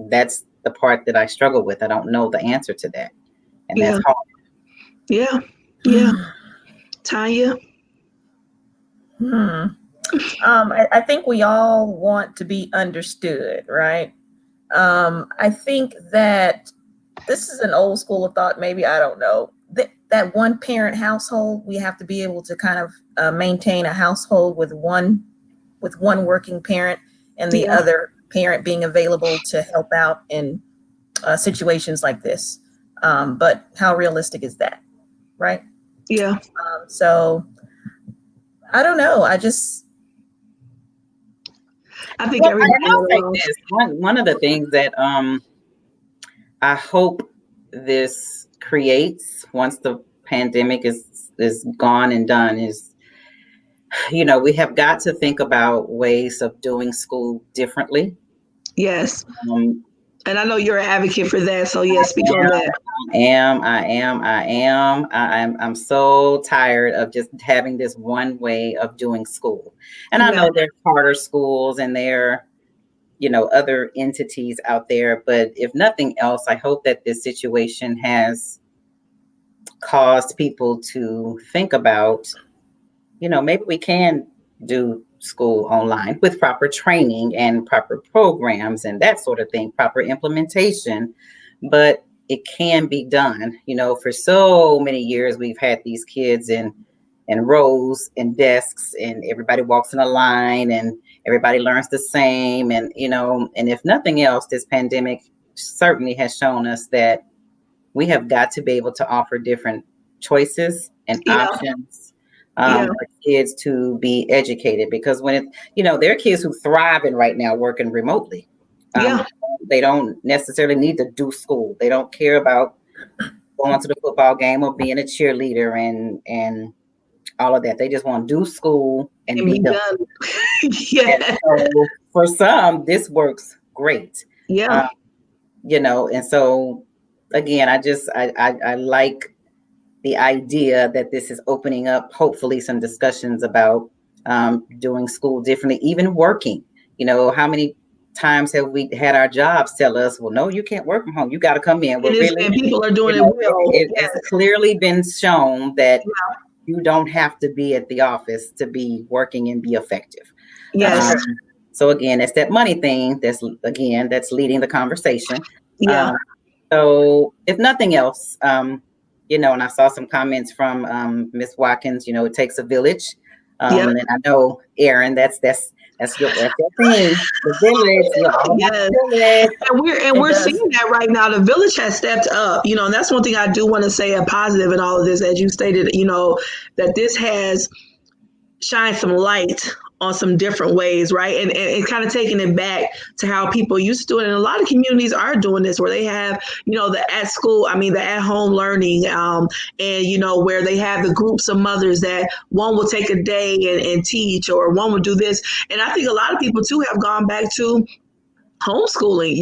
That's the part that I struggle with. I don't know the answer to that. And Yeah. that's hard. Yeah. Yeah. Tanya. I think we all want to be understood, right? I think that this is an old school of thought, maybe, I don't know. That one parent household, we have to be able to kind of maintain a household with one working parent and the Yeah. other parent being available to help out in situations like this. But how realistic is that, right? Yeah. So I don't know. I think Well, everybody and I'll say knows. this. One of the things that I hope this creates once the pandemic is gone and done is, we have got to think about ways of doing school differently. Yes. Um, And I know you're an advocate for that. So yeah, speak on that. I'm so tired of just having this one way of doing school. And I Yeah. know there's charter schools and there, other entities out there, but if nothing else, I hope that this situation has caused people to think about, maybe we can do school online with proper training and proper programs and that sort of thing, proper implementation. But it can be done. For so many years, we've had these kids in rows and desks, and everybody walks in a line and everybody learns the same. And, and if nothing else, this pandemic certainly has shown us that we have got to be able to offer different choices and Yeah. options Yeah. for kids to be educated, because when there are kids who thrive in right now working remotely. Yeah. They don't necessarily need to do school. They don't care about going to the football game or being a cheerleader and all of that. They just want to do school and And be be done. done. Yeah. So for some, this works great. Yeah. And so again, I like the idea that this is opening up, hopefully, some discussions about doing school differently, even working. How many times have we had our jobs tell us, well, no, you can't work from home. You got to come in. And, and people are doing it well. It Yes. has clearly been shown that Yeah. you don't have to be at the office to be working and be effective. Yes. So again, it's that money thing that's leading the conversation. Yeah. So if nothing else, and I saw some comments from Ms. Watkins, it takes a village. Yep. And I know, Erin, that's your thing. The village, all about the village. And we're seeing that right now. The village has stepped up, and that's one thing I do want to say a positive in all of this, as you stated, that this has shined some light on some different ways, right? And kind of taking it back to how people used to do it. And a lot of communities are doing this where they have, the at home learning, and, where they have the groups of mothers that one will take a day and teach, or one will do this. And I think a lot of people too have gone back to homeschooling,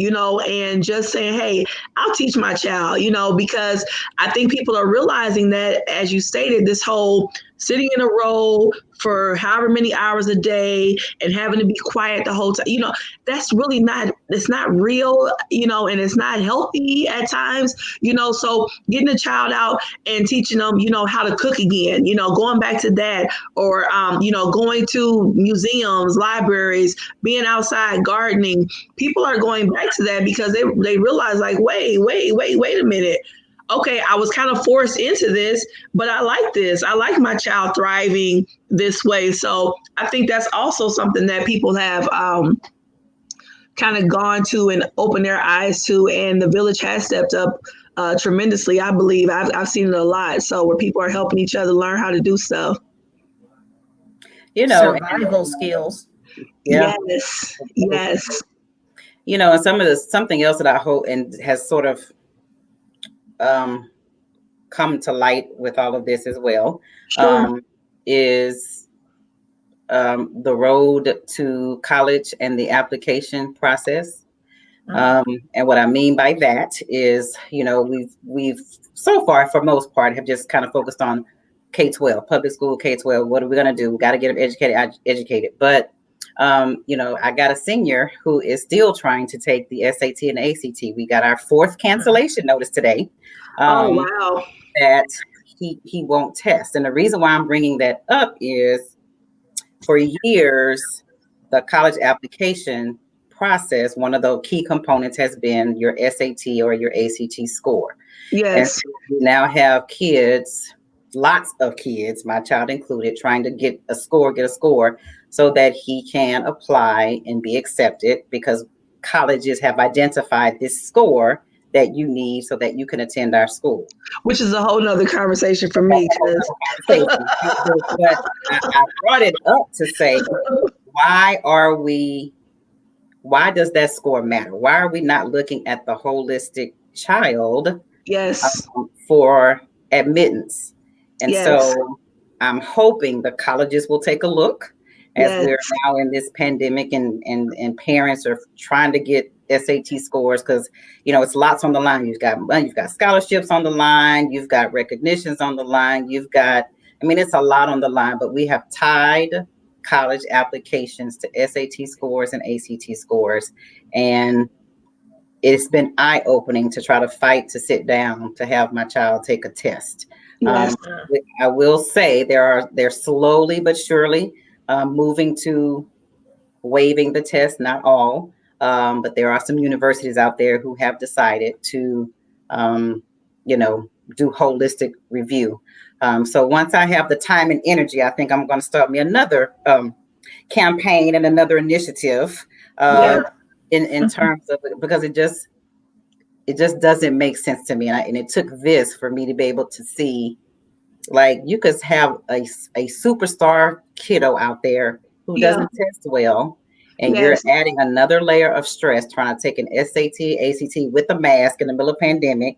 and just saying, hey, I'll teach my child, because I think people are realizing that, as you stated, this whole sitting in a row for however many hours a day and having to be quiet the whole time, that's really it's not real, and it's not healthy at times, so getting a child out and teaching them, how to cook again, going back to that, or, going to museums, libraries, being outside gardening, people are going back to that because they realize, like, wait a minute. Okay, I was kind of forced into this, but I like this. I like my child thriving this way. So I think that's also something that people have kind of gone to and opened their eyes to. And the village has stepped up tremendously, I believe. I've seen it a lot. So where people are helping each other learn how to do stuff. Survival skills. Yeah. Yes. And something else that I hope and has sort of come to light with all of this as well, Sure. is the road to college and the application process. And what I mean by that is, we've so far, for most part, have just kind of focused on K-12, public school K-12. What are we going to do? We got to get them educated. But, I got a senior who is still trying to take the SAT and ACT. We got our 4th cancellation notice today. Oh, wow. That he won't test. And the reason why I'm bringing that up is for years, the college application process, one of the key components has been your SAT or your ACT score. Yes. And so we now have kids, lots of kids, my child included, trying to get a score so that he can apply and be accepted, because colleges have identified this score that you need so that you can attend our school. Which is a whole nother conversation for me. But I brought it up to say, why does that score matter? Why are we not looking at the holistic child? Yes. For admittance? And yes. So I'm hoping the colleges will take a look as we're now in this pandemic, and parents are trying to get SAT scores, because it's lots on the line. You've got scholarships on the line, you've got recognitions on the line, it's a lot on the line. But we have tied college applications to SAT scores and ACT scores, and it's been eye-opening to try to fight to sit down to have my child take a test. Yes. I will say they're slowly but surely moving to waiving the test, not all, but there are some universities out there who have decided to, do holistic review. So once I have the time and energy, I think I'm going to start me another campaign and another initiative in terms of it, because it just doesn't make sense to me. And it took this for me to be able to see, like, you could have a superstar kiddo out there who doesn't test well, and you're adding another layer of stress trying to take an SAT, ACT with a mask in the middle of pandemic,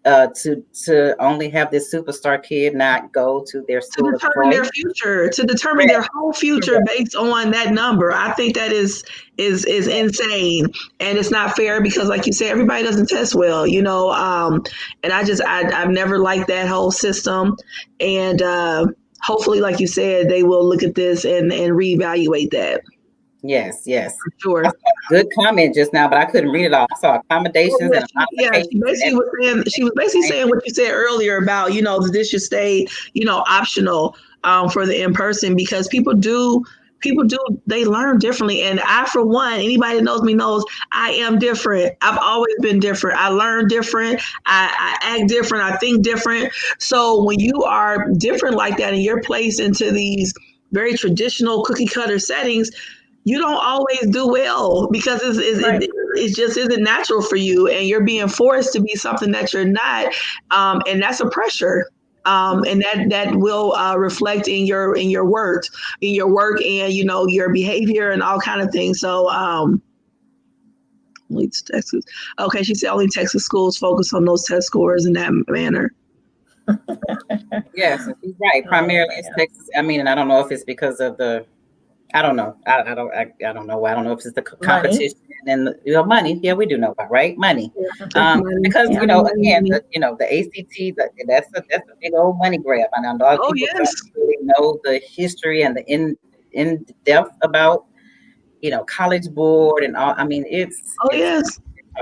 to only have this superstar kid not go to their school. To determine their future, to determine their whole future based on that number. I think that is insane, and it's not fair, because, like you said, everybody doesn't test well, and I've never liked that whole system, and hopefully, like you said, they will look at this and reevaluate that. Yes. For sure. Good comment just now, but I couldn't read it all. I saw accommodations and modifications. She was basically saying what you said earlier about, that this should stay, optional for the in-person, because people do, they learn differently. And I, for one, anybody that knows me knows I am different. I've always been different. I learn different. I act different. I think different. So when you are different like that and you're placed into these very traditional cookie cutter settings, you don't always do well, because it just isn't natural for you, and you're being forced to be something that you're not, and that's a pressure, and that will reflect in your work, and your behavior and all kind of things. So only Texas. Okay, she said only Texas schools focus on those test scores in that manner. Yes, she's right. Primarily, it's Texas. And I don't know if it's because of the. I don't know. I don't know. I don't know if it's the competition and the money. Yeah, we do know about, right? Money. Because again, the ACT, that's a big old money grab. And I know people don't really know the history and the in depth about College Board and all. It's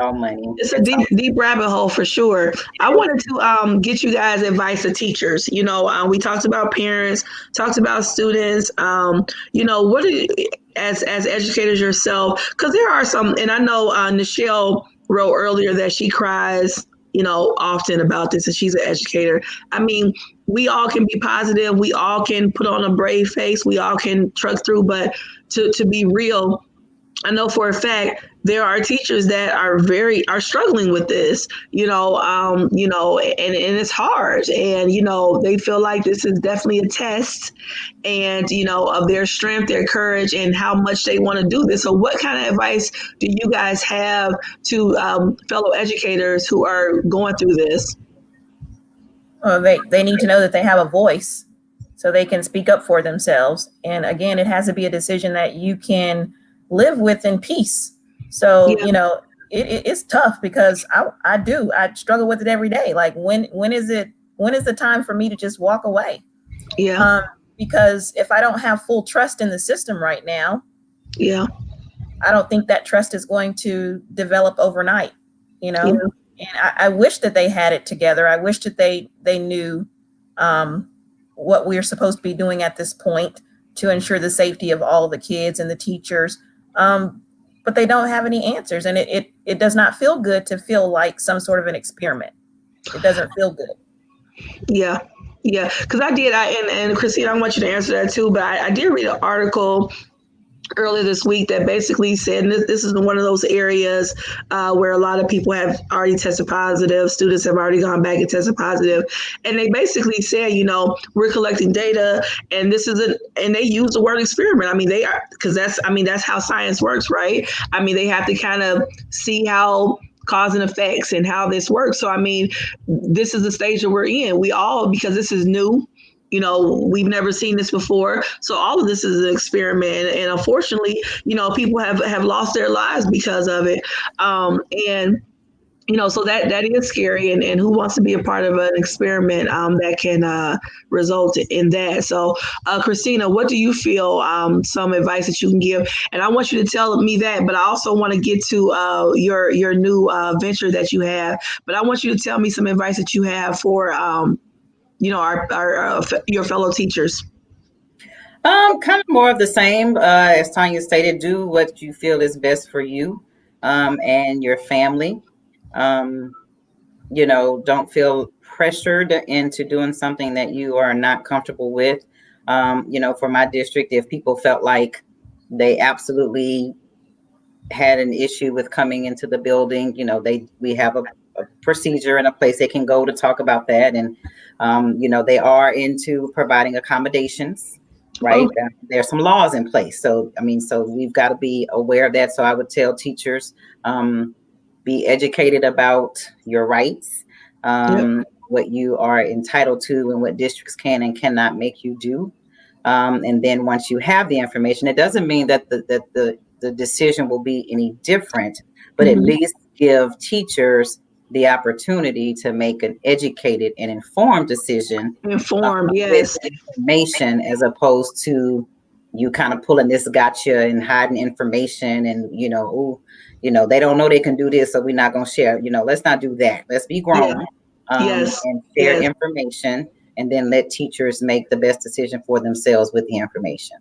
all money. It's a deep rabbit hole for sure. I wanted to get you guys advice of teachers. We talked about parents, talked about students. What as educators yourself, because there are some, and I know Nichelle wrote earlier that she cries, often about this, and she's an educator. We all can be positive. We all can put on a brave face. We all can truck through, but to be real, I know for a fact there are teachers that are struggling with this, and it's hard, and they feel like this is definitely a test, and of their strength, their courage, and how much they want to do this. So what kind of advice do you guys have to fellow educators who are going through this? Well, they need to know that they have a voice, so they can speak up for themselves. And again, it has to be a decision that you can live with in peace. So, it's tough because I struggle with it every day. Like when is the time for me to just walk away? Yeah. Because if I don't have full trust in the system right now, Yeah. I don't think that trust is going to develop overnight, Yeah. And I wish that they had it together. I wish that they knew what we're supposed to be doing at this point to ensure the safety of all of the kids and the teachers. But they don't have any answers. And it does not feel good to feel like some sort of an experiment. It doesn't feel good. Yeah. Yeah. Because and Christine, I want you to answer that too, but I did read an article earlier this week that basically said this is one of those areas where a lot of people have already tested positive. Students have already gone back and tested positive, and they basically said, we're collecting data, and and they use the word experiment. I mean, they are, because that's how science works, right? I mean, they have to kind of see how cause and effects and how this works. So, I mean, this is the stage that we're in. Because this is new. We've never seen this before. So all of this is an experiment. And unfortunately, people have lost their lives because of it. And so that is scary. And who wants to be a part of an experiment that can result in that? So, Kristina, what do you feel, some advice that you can give? And I want you to tell me that, but I also want to get to your new venture that you have. But I want you to tell me some advice that you have for your fellow teachers. Kind of more of the same. As Tonya stated, do what you feel is best for you and your family. Don't feel pressured into doing something that you are not comfortable with. For my district, if people felt like they absolutely had an issue with coming into the building, we have a procedure and a place they can go to talk about that. And, they are into providing accommodations, right? Oh. There's some laws in place. So we've got to be aware of that. So I would tell teachers, be educated about your rights, what you are entitled to and what districts can and cannot make you do. And then once you have the information, it doesn't mean that the decision will be any different, but at least give teachers the opportunity to make an educated and informed decision. Yes. With information, as opposed to you kind of pulling this gotcha and hiding information and, they don't know they can do this, so we're not going to share. Let's not do that. Let's be grown and share information, and then let teachers make the best decision for themselves with the information.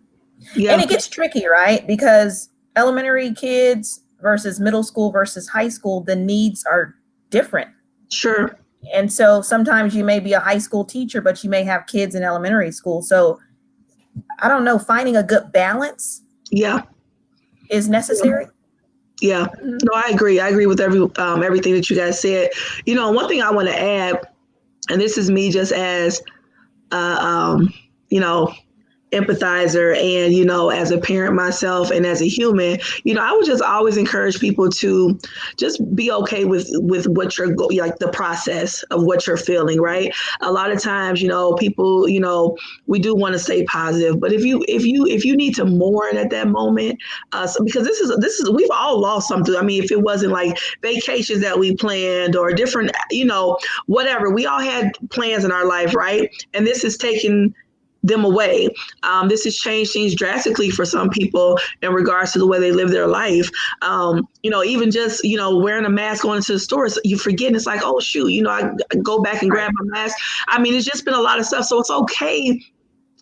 Yeah. And it gets tricky, right? Because elementary kids versus middle school versus high school, the needs are different. Sure. And so sometimes you may be a high school teacher, but you may have kids in elementary school. So I don't know, finding a good balance is necessary. Yeah. No, I agree. I agree with everything that you guys said. One thing I want to add, and this is me just as empathizer and, as a parent myself and as a human, I would just always encourage people to just be okay with what you're like the process of what you're feeling, right? A lot of times, people, we do want to stay positive, but if you need to mourn at that moment, because this is we've all lost something. I mean, if it wasn't like vacations that we planned or different, whatever, we all had plans in our life, right? And this is taking them away. This has changed things drastically for some people in regards to the way they live their life. Even just, wearing a mask going into the stores, you forget, and it's like, oh shoot, I go back and grab my mask. I mean, it's just been a lot of stuff. So it's okay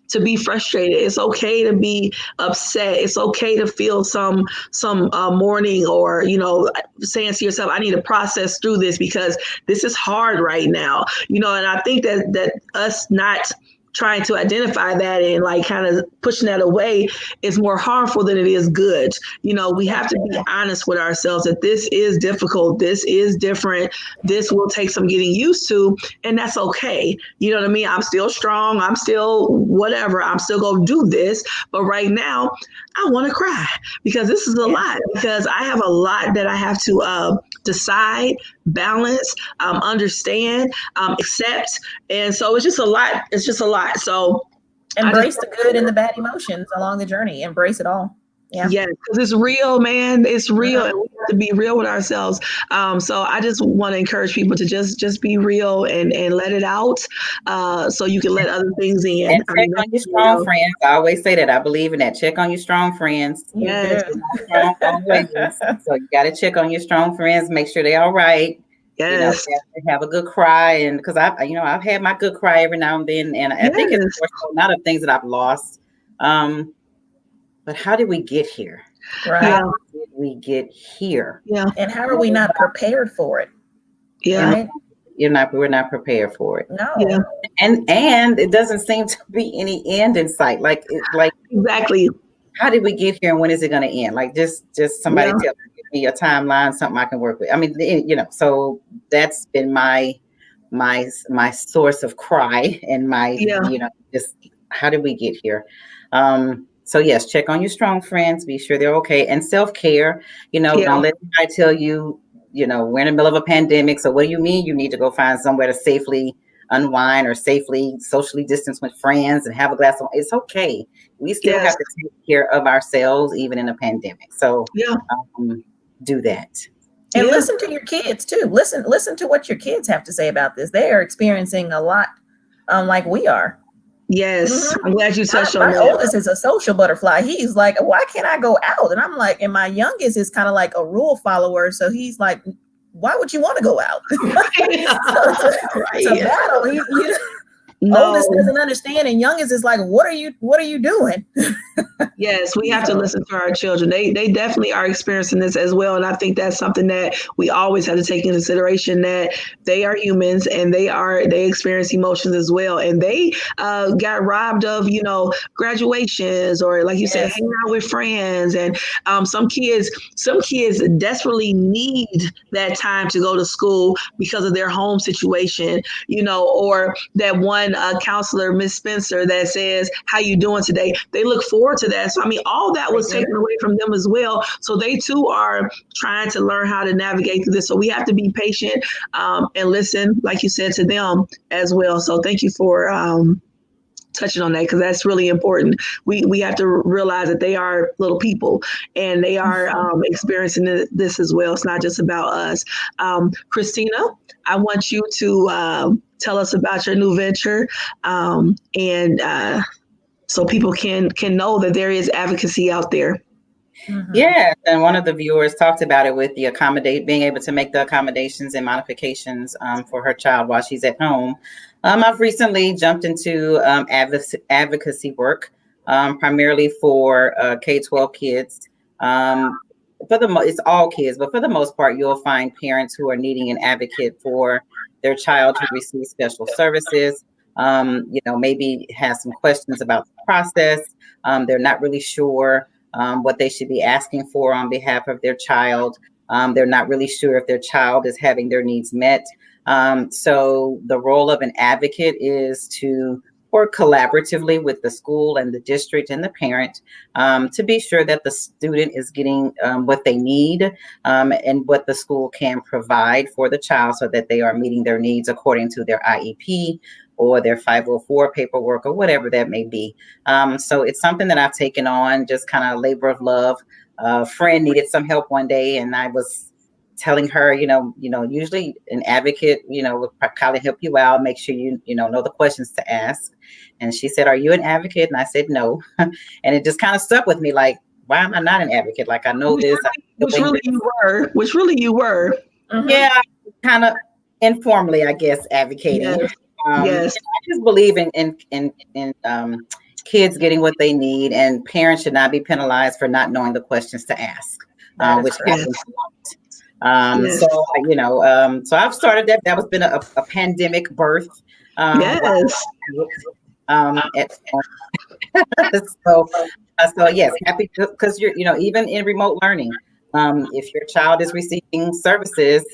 to be frustrated. It's okay to be upset. It's okay to feel some mourning, or, saying to yourself, I need to process through this because this is hard right now. And I think that us not trying to identify that and like kind of pushing that away is more harmful than it is good. We have to be honest with ourselves that this is difficult. This is different. This will take some getting used to, and that's okay. You know what I mean? I'm still strong. I'm still whatever. I'm still going to do this. But right now I want to cry because this is a lot, because I have a lot that I have to decide, balance, understand, accept. And so it's just a lot. It's just a lot. So embrace the good and the bad emotions along the journey. Embrace it all. Yeah. Yeah, because it's real, man. It's real, and we have to be real with ourselves. So I just want to encourage people to just be real and let it out, so you can let other things in. And check on your strong friends. I always say that. I believe in that. Check on your strong friends. Yes, Strong always. So you got to check on your strong friends. Make sure they're all right. yes, Have a good cry, and because I've had my good cry every now and then, and I think it's more so not of things that I've lost, but how did we get here? Right. How did we get here? Yeah. And how are we not prepared for it? Yeah. Right? We're not prepared for it. No. Yeah. And it doesn't seem to be any end in sight. Like Exactly. how did we get here, and when is it going to end? Like just somebody tell me a timeline, something I can work with. I mean, so that's been my source of cry and my just how did we get here? So yes, check on your strong friends, be sure they're okay, and self-care. Don't let anybody tell you, we're in the middle of a pandemic, so what do you mean you need to go find somewhere to safely unwind or safely socially distance with friends and have a glass of wine? It's okay. We still have to take care of ourselves even in a pandemic. So do that. And listen to your kids too. Listen to what your kids have to say about this. They are experiencing a lot like we are. Yes. I'm glad you touched on that. My oldest is a social butterfly. He's like, why can't I go out? And I'm like, and my youngest is kind of like a rule follower. So he's like, why would you want to go out? It's a battle. Oldest doesn't understand, and youngest is like, what are you doing? Yes, we have to listen to our children. They definitely are experiencing this as well. And I think that's something that we always have to take into consideration, that they are humans and they experience emotions as well. And they got robbed of, graduations, or like you said, hanging out with friends. And some kids desperately need that time to go to school because of their home situation, or that one counselor, Miss Spencer, that says, how you doing today? They look forward to that. So, I mean, all that was taken away from them as well. So they too are trying to learn how to navigate through this. So we have to be patient and listen, like you said, to them as well. So thank you for touching on that, because that's really important. We have to realize that they are little people and they are experiencing this as well. It's not just about us. Kristina, I want you to tell us about your new venture, and so people can know that there is advocacy out there. Mm-hmm. Yeah, and one of the viewers talked about it with the being able to make the accommodations and modifications for her child while she's at home. I've recently jumped into advocacy work, primarily for K-12 kids. It's all kids, but for the most part, you'll find parents who are needing an advocate for their child to receive special services. Maybe has some questions about the process. They're not really sure what they should be asking for on behalf of their child. They're not really sure if their child is having their needs met. So the role of an advocate is to work collaboratively with the school and the district and the parent to be sure that the student is getting what they need and what the school can provide for the child, so that they are meeting their needs according to their IEP or their 504 paperwork or whatever that may be. So it's something that I've taken on, just kind of labor of love. A friend needed some help one day, and I was telling her, usually an advocate, will kind of help you out, make sure you know the questions to ask. And she said, "Are you an advocate?" And I said, "No." And it just kind of stuck with me, like, why am I not an advocate? Like, I know this. Which really you were. Mm-hmm. Yeah, kind of informally, I guess, advocating. Yes. I just believe in kids getting what they need, and parents should not be penalized for not knowing the questions to ask, which happens a lot. So I've started that. That was been a pandemic birth. Yes. So yes, happy, because you're, even in remote learning, if your child is receiving services,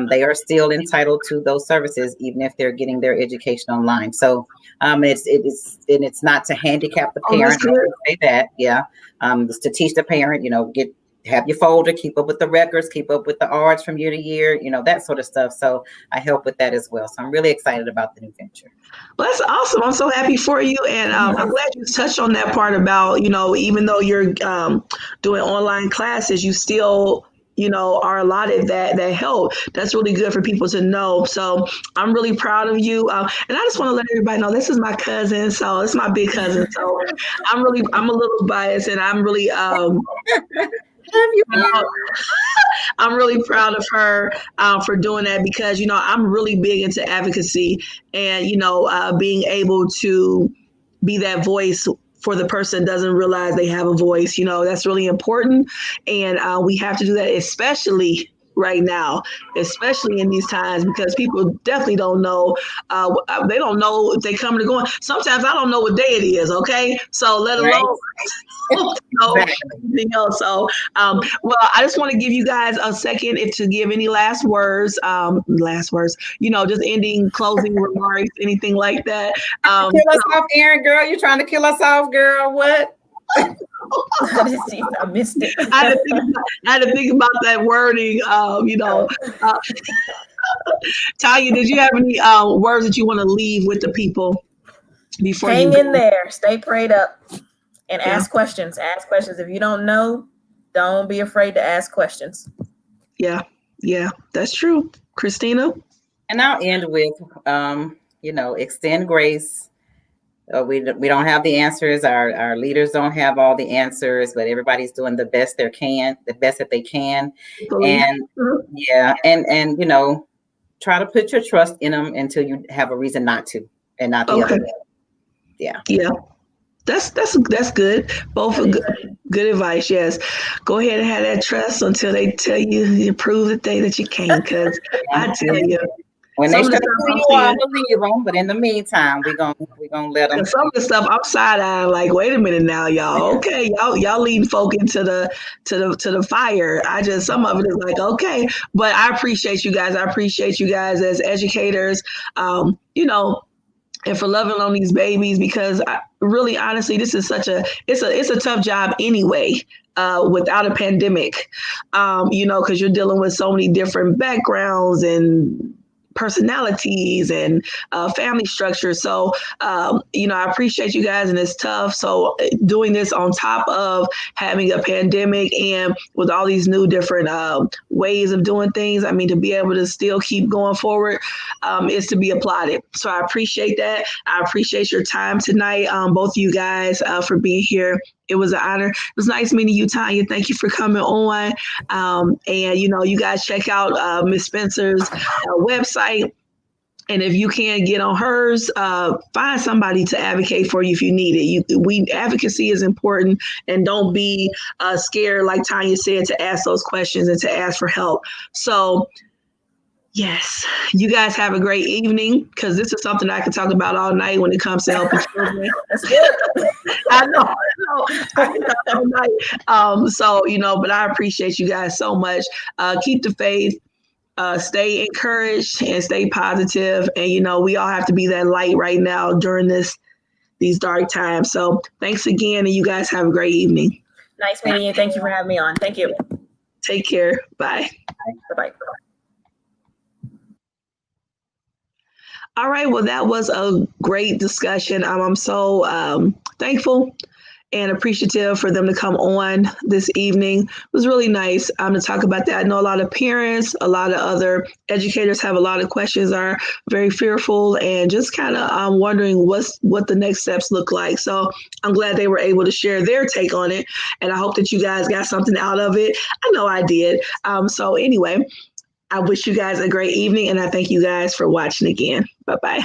they are still entitled to those services, even if they're getting their education online. So it's not to handicap the parent. Say that, it's to teach the parent, get have your folder, keep up with the records, keep up with the arts from year to year, that sort of stuff. So I help with that as well. So I'm really excited about the new venture. Well, that's awesome. I'm so happy for you. And I'm glad you touched on that part about, even though you're doing online classes, you still, are allotted that help. That's really good for people to know. So I'm really proud of you. And I just want to let everybody know this is my cousin. So it's my big cousin. So I'm a little biased, and I'm really, I'm really proud of her for doing that, because, I'm really big into advocacy and, being able to be that voice for the person doesn't realize they have a voice. That's really important. And we have to do that, especially right now, especially in these times, because people definitely don't know. They don't know if they coming or going. Sometimes I don't know what day it is. Okay. So let alone anything else. So, well, I just want to give you guys a second to give any last words, just ending, closing remarks, anything like that. Kill us off, Erin, girl. You're trying to kill us off, girl. What? I missed it. I had to think about that wording. Tanya, did you have any words that you want to leave with the people before Hang you in there, stay prayed up, and ask questions. Ask questions. If you don't know, don't be afraid to ask questions. Yeah, that's true. Kristina? And I'll end with, extend grace. We don't have the answers. Our leaders don't have all the answers, but everybody's doing the best that they can. And and try to put your trust in them until you have a reason not to, and not the other way. Yeah. That's good. Both good advice. Yes, go ahead and have that trust until they tell you prove that you can. Because I tell you, when they start to you all believe them, but in the meantime, we're gonna let them. Some of the stuff I'm side eyeing, like, wait a minute now, y'all. Okay, y'all leading folk into the fire. Some of it is like, okay, but I appreciate you guys. I appreciate you guys as educators. And for loving on these babies, because really, honestly, this is it's a tough job anyway, without a pandemic, because you're dealing with so many different backgrounds and personalities and family structures. So, I appreciate you guys, and it's tough. So doing this on top of having a pandemic and with all these new different ways of doing things, to be able to still keep going forward is to be applauded. So I appreciate that. I appreciate your time tonight, both of you guys, for being here. It was an honor. It was nice meeting you, Tanya. Thank you for coming on. And, you guys check out Miss Spencer's website. And if you can't get on hers, find somebody to advocate for you if you need it. Advocacy is important, and don't be scared, like Tanya said, to ask those questions and to ask for help. So, yes, you guys have a great evening, because this is something I can talk about all night when it comes to helping children. That's good. I know. I can talk all night. But I appreciate you guys so much. Keep the faith. Stay encouraged and stay positive. And, we all have to be that light right now during these dark times. So thanks again. And you guys have a great evening. Nice meeting you. Thank you for having me on. Thank you. Take care. Bye. Bye-bye. All right. Well, that was a great discussion. I'm so thankful and appreciative for them to come on this evening. It was really nice to talk about that. I know a lot of parents, a lot of other educators have a lot of questions, are very fearful, and just kind of wondering what the next steps look like. So I'm glad they were able to share their take on it, and I hope that you guys got something out of it. I know I did. So anyway, I wish you guys a great evening, and I thank you guys for watching again. Bye-bye.